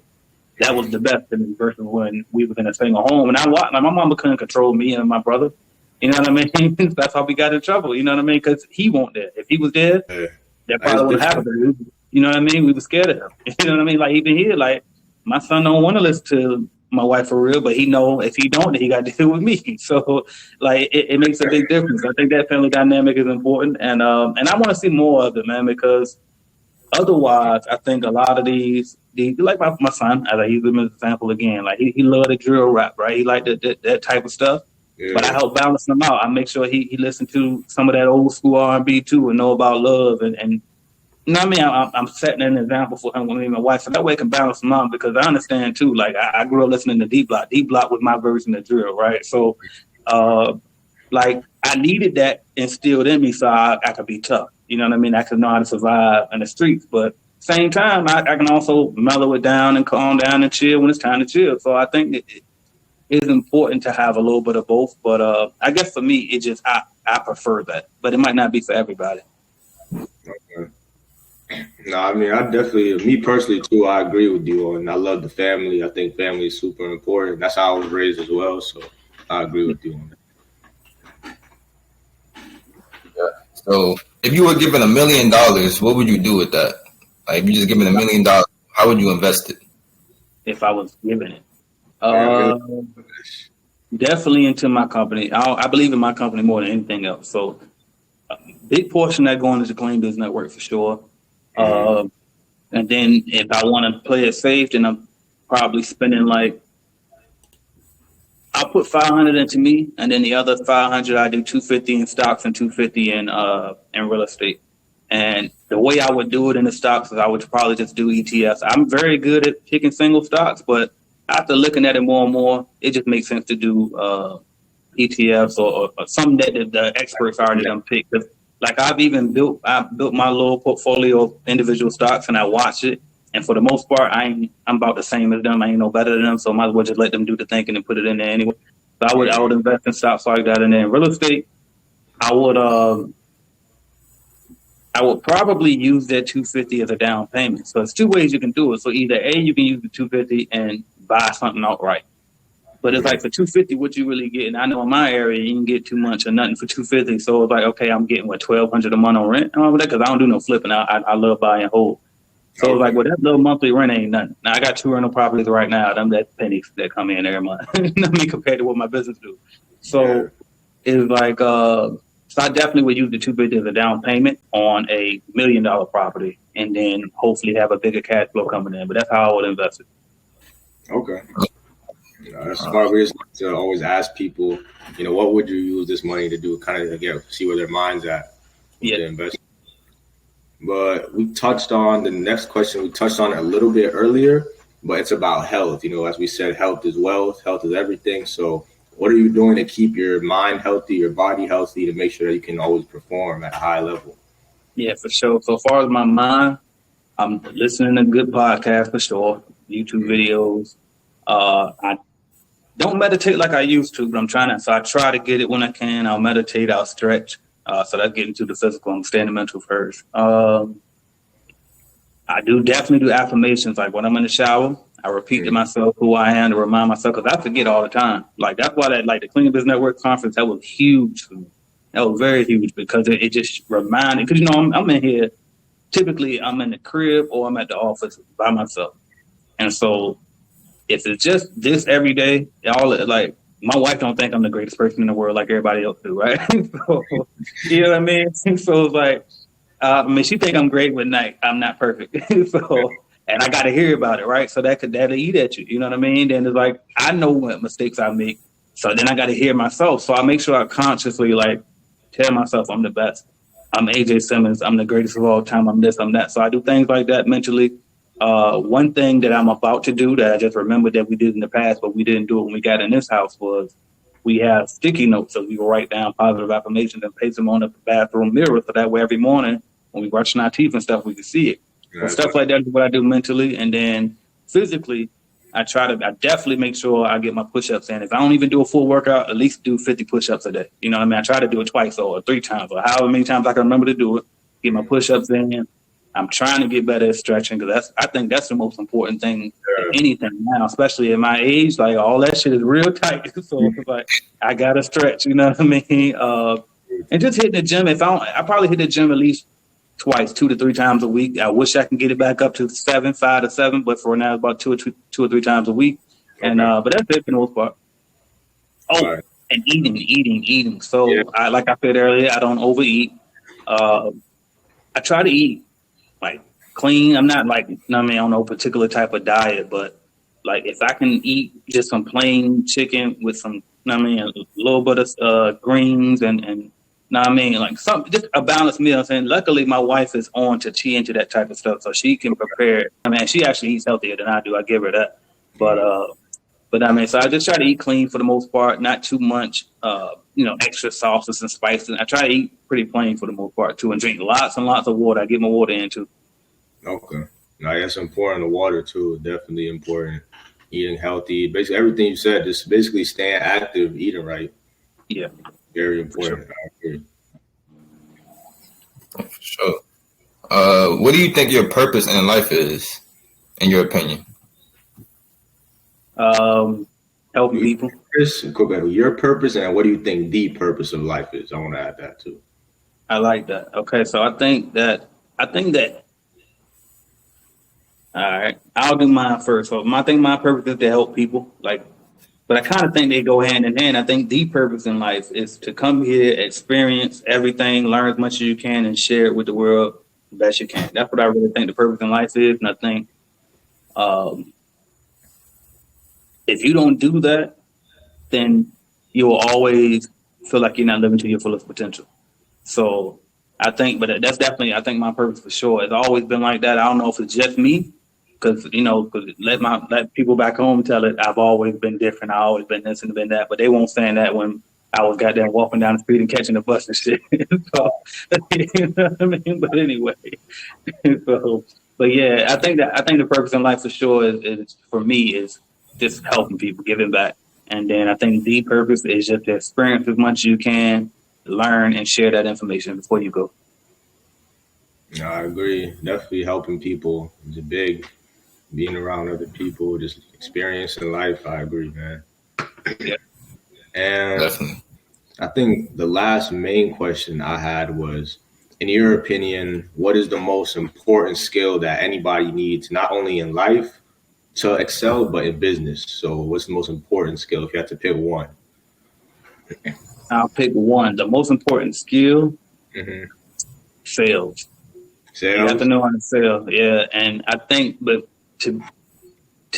Speaker 3: that was the best to me versus when we was in a single home. And my mama couldn't control me and my brother. You know what I mean? That's how we got in trouble. You know what I mean? Because he wasn't there. If he was there, that probably would have happened. You know what I mean? We were scared of him. You know what I mean? Like, even here, like, my son don't want to listen to my wife for real, but he know if he don't, then he got to deal with me. So, like, it makes a big difference. I think that family dynamic is important, and I want to see more of it, man, because otherwise, I think a lot of these like my son, as I use him as an example again, like he loved the drill rap, right? He liked that type of stuff. Yeah. But I help balance him out. I make sure he listened to some of that old school R&B too, and know about love and you know what I mean? I'm setting an example for him with me and my wife, so that way I can balance him out, because I understand too. Like I grew up listening to D Block. D Block was my version of drill, right? So, like I needed that instilled in me so I could be tough. You know what I mean? I could know how to survive in the streets, but same time I can also mellow it down and calm down and chill when it's time to chill. So I think it is important to have a little bit of both. But I guess for me, it just I prefer that, but it might not be for everybody.
Speaker 1: Okay. No, I mean, I definitely, me personally too, I agree with you, and I love the family. I think family is super important. That's how I was raised as well, so I agree with you on that.
Speaker 2: Yeah. So, if you were given $1 million, what would you do with that? Like, if you just given $1 million, how would you invest it?
Speaker 3: If I was given it, definitely into my company. I believe in my company more than anything else. So, a big portion of that going into the Clean Biz Network for sure. And then if I want to play it safe, then I'm probably spending I'll put 500 into me, and then the other 500 I do 250 in stocks and 250 in real estate. And the way I would do it in the stocks is I would probably just do ETFs. I'm very good at picking single stocks, but after looking at it more and more, it just makes sense to do ETFs or something that the experts already done picked. Like I built my little portfolio of individual stocks, and I watch it. And for the most part, I'm about the same as them. I ain't no better than them, so I might as well just let them do the thinking and put it in there anyway. So I would invest in stocks like that, and then in real estate, I would probably use that 250 as a down payment. So it's two ways you can do it. So either A, you can use the 250 and buy something outright. But it's like for 250, what you really get, and I know in my area, you can get too much or nothing for 250. So it's like, okay, I'm getting $1,200 a month on rent and all of that, because I don't do no flipping. I love buying whole. So it's like, well, that little monthly rent ain't nothing. Now I got 2 rental properties right now. That pennies that come in every month. I mean, compared to what my business do. So it's like, so I definitely would use the 250 as a down payment on a $1 million property, and then hopefully have a bigger cash flow coming in. But that's how I would invest it.
Speaker 1: Okay. That's why we just like to always ask people, what would you use this money to do? Kind of, again, see where their mind's at. Yeah. Investment. But we touched on the next question. We touched on it a little bit earlier, but it's about health. As we said, health is wealth. Health is everything. So what are you doing to keep your mind healthy, your body healthy, to make sure that you can always perform at a high level? Yeah,
Speaker 3: for sure. So as far as my mind, I'm listening to good podcasts for sure, YouTube videos. I don't meditate like I used to, but I'm trying to. So I try to get it when I can. I'll meditate. I'll stretch. So that's getting to the physical. I'm staying the mental first. I do definitely do affirmations. Like when I'm in the shower, I repeat to myself who I am to remind myself, because I forget all the time. Like that's why the Clean Biz Network conference, that was huge for me. That was very huge, because it just reminded. Because I'm in here. Typically, I'm in the crib or I'm at the office by myself, and so if it's just this every day, my wife don't think I'm the greatest person in the world like everybody else do, right? So, you know what I mean? So it's like, she think I'm great, but I'm not perfect. So, and I got to hear about it, right? So that'll eat at you. You know what I mean? Then it's like, I know what mistakes I make. So then I got to hear myself. So I make sure I consciously tell myself I'm the best. I'm AJ Simmons. I'm the greatest of all time. I'm this, I'm that. So I do things like that mentally. One thing that I'm about to do that I just remembered that we did in the past, but we didn't do it when we got in this house, was we have sticky notes. So we will write down positive affirmations and paste them on the bathroom mirror. So that way every morning when we brushing our teeth and stuff, we can see it. So stuff like that is what I do mentally. And then physically, I definitely make sure I get my push-ups in. If I don't even do a full workout, at least do 50 push-ups a day. You know what I mean? I try to do it twice or 3 times or however many times I can remember to do it. Get my push-ups in. I'm trying to get better at stretching, because I think that's the most important thing in anything now, especially at my age. Like all that shit is real tight. So it's like I gotta stretch, you know what I mean? And just hitting the gym. I probably hit the gym at least twice, 2 to 3 times a week. I wish I can get it back up to 5 to 7, but for now it's about 2 or 3 times a week. And but that's it for the most part. And eating. So like I said earlier, I don't overeat. I try to eat clean. I'm not like, I mean, on no particular type of diet, but like if I can eat just some plain chicken with some, I mean, a little bit of greens and know what I mean, like some just a balanced meal. I'm saying, luckily my wife is on to she into that type of stuff, so she can prepare. I mean, she actually eats healthier than I do. I give her that, but I mean, so I just try to eat clean for the most part, not too much, extra sauces and spices. I try to eat pretty plain for the most part too, and drink lots and lots of water. I get my water in too.
Speaker 1: Okay, no, that's important. The water too, definitely important. Eating healthy, basically everything you said, just basically staying active, eating right.
Speaker 3: Yeah.
Speaker 1: Very important.
Speaker 3: Sure.
Speaker 1: I agree.
Speaker 2: For sure. What do you think your purpose in life is, in your opinion?
Speaker 3: Helping people.
Speaker 2: Your
Speaker 1: purpose, and what do you think the purpose of life is? I want to add that too.
Speaker 3: I like that. Okay, so I think that. All right, I'll do mine first. So I think my purpose is to help people. But I kind of think they go hand in hand. I think the purpose in life is to come here, experience everything, learn as much as you can, and share it with the world the best you can. That's what I really think the purpose in life is. And I think if you don't do that, then you will always feel like you're not living to your fullest potential. So I think, but that's definitely, I think my purpose for sure. It's always been like that. I don't know if it's just me. Because let people back home tell it. I've always been different. I've always been this and been that. But they won't say that when I was goddamn walking down the street and catching the bus and shit. So, you know what I mean? But anyway, but yeah, I think the purpose in life for sure is for me is just helping people, giving back. And then I think the purpose is just to experience as much as you can, learn and share that information before you go.
Speaker 1: No, I agree. Definitely helping people is a big. Being around other people, just experiencing life. I agree, man.
Speaker 3: Yeah.
Speaker 1: And
Speaker 2: definitely.
Speaker 1: I think the last main question I had was, in your opinion, what is the most important skill that anybody needs, not only in life to excel, but in business? So what's the most important skill if you have to pick one?
Speaker 3: I'll pick one. The most important skill, sales. You have to know how to sell. Yeah. And I think, but to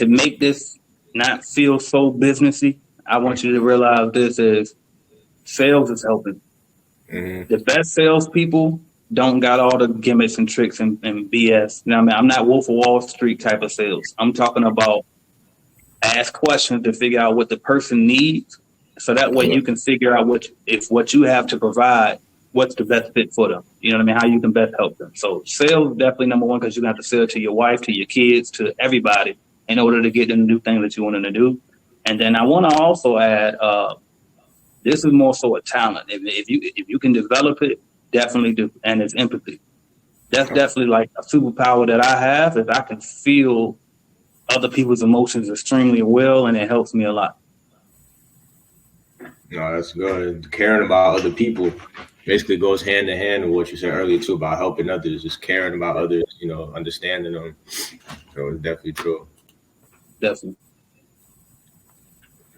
Speaker 3: make this not feel so businessy, I want you to realize this is sales is helping. The best salespeople don't got all the gimmicks and tricks and BS. You know what I mean? I'm not Wolf of Wall Street type of sales. I'm talking about ask questions to figure out what the person needs, so that way you can figure out what you have to provide, what's the best fit for them. You know what I mean? How you can best help them. So sales is definitely number one, because you're going to have to sell to your wife, to your kids, to everybody in order to get them to do things that you want them to do. And then I want to also add, this is more so a talent. If you can develop it, definitely do. And it's empathy. That's definitely like a superpower that I have, is I can feel other people's emotions extremely well, and it helps me a lot.
Speaker 1: No, that's good. Caring about other people basically goes hand in hand with what you said earlier too, about helping others, just caring about others, understanding them. So it's definitely true.
Speaker 3: Definitely.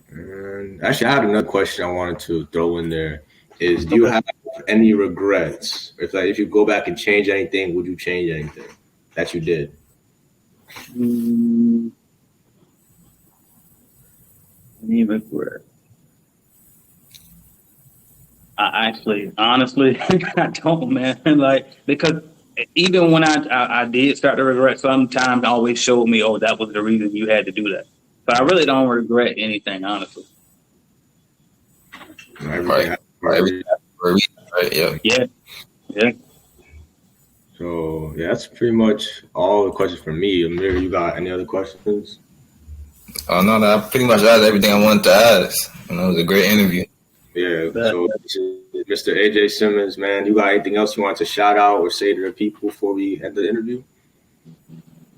Speaker 1: And actually, I had another question I wanted to throw in there. Is, do you have any regrets? If you go back and change anything, would you change anything that you did?
Speaker 3: Any regret? Honestly, I don't, man. Because even when I did start to regret, sometimes it always showed me, oh, that was the reason you had to do that. But I really don't regret anything, honestly.
Speaker 2: Right. Yeah.
Speaker 1: So that's pretty much all the questions for me. Amir, you got any other questions?
Speaker 2: Oh no, I pretty much asked everything I wanted to ask. It was a great interview.
Speaker 1: Yeah. So Mr. AJ Simmons, man, you got anything else you want to shout out or say to the people before we end the interview?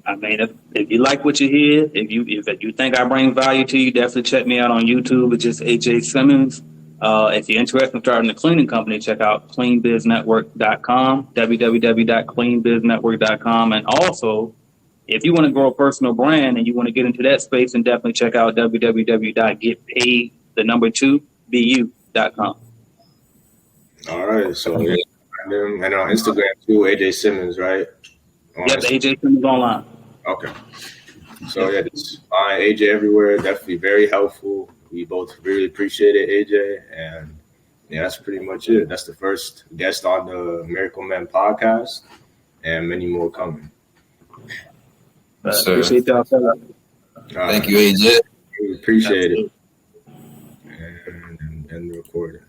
Speaker 3: I mean, if you like what you hear, if you think I bring value to you, definitely check me out on YouTube. It's just AJ Simmons. If you're interested in starting a cleaning company, check out cleanbiznetwork.com, www.cleanbiznetwork.com. And also, if you want to grow a personal brand and you want to get into that space, then definitely check out www.getpaid2bu.com.
Speaker 1: All right. So, and on Instagram too, AJ Simmons, right?
Speaker 3: Yep, AJ Simmons online.
Speaker 1: Okay. So yeah, just find AJ everywhere. Definitely very helpful. We both really appreciate it, AJ. And yeah, that's pretty much it. That's the first guest on the Miracle Men podcast, and many more coming.
Speaker 3: Appreciate y'all.
Speaker 2: Thank you, AJ.
Speaker 1: We appreciate it. And the recording.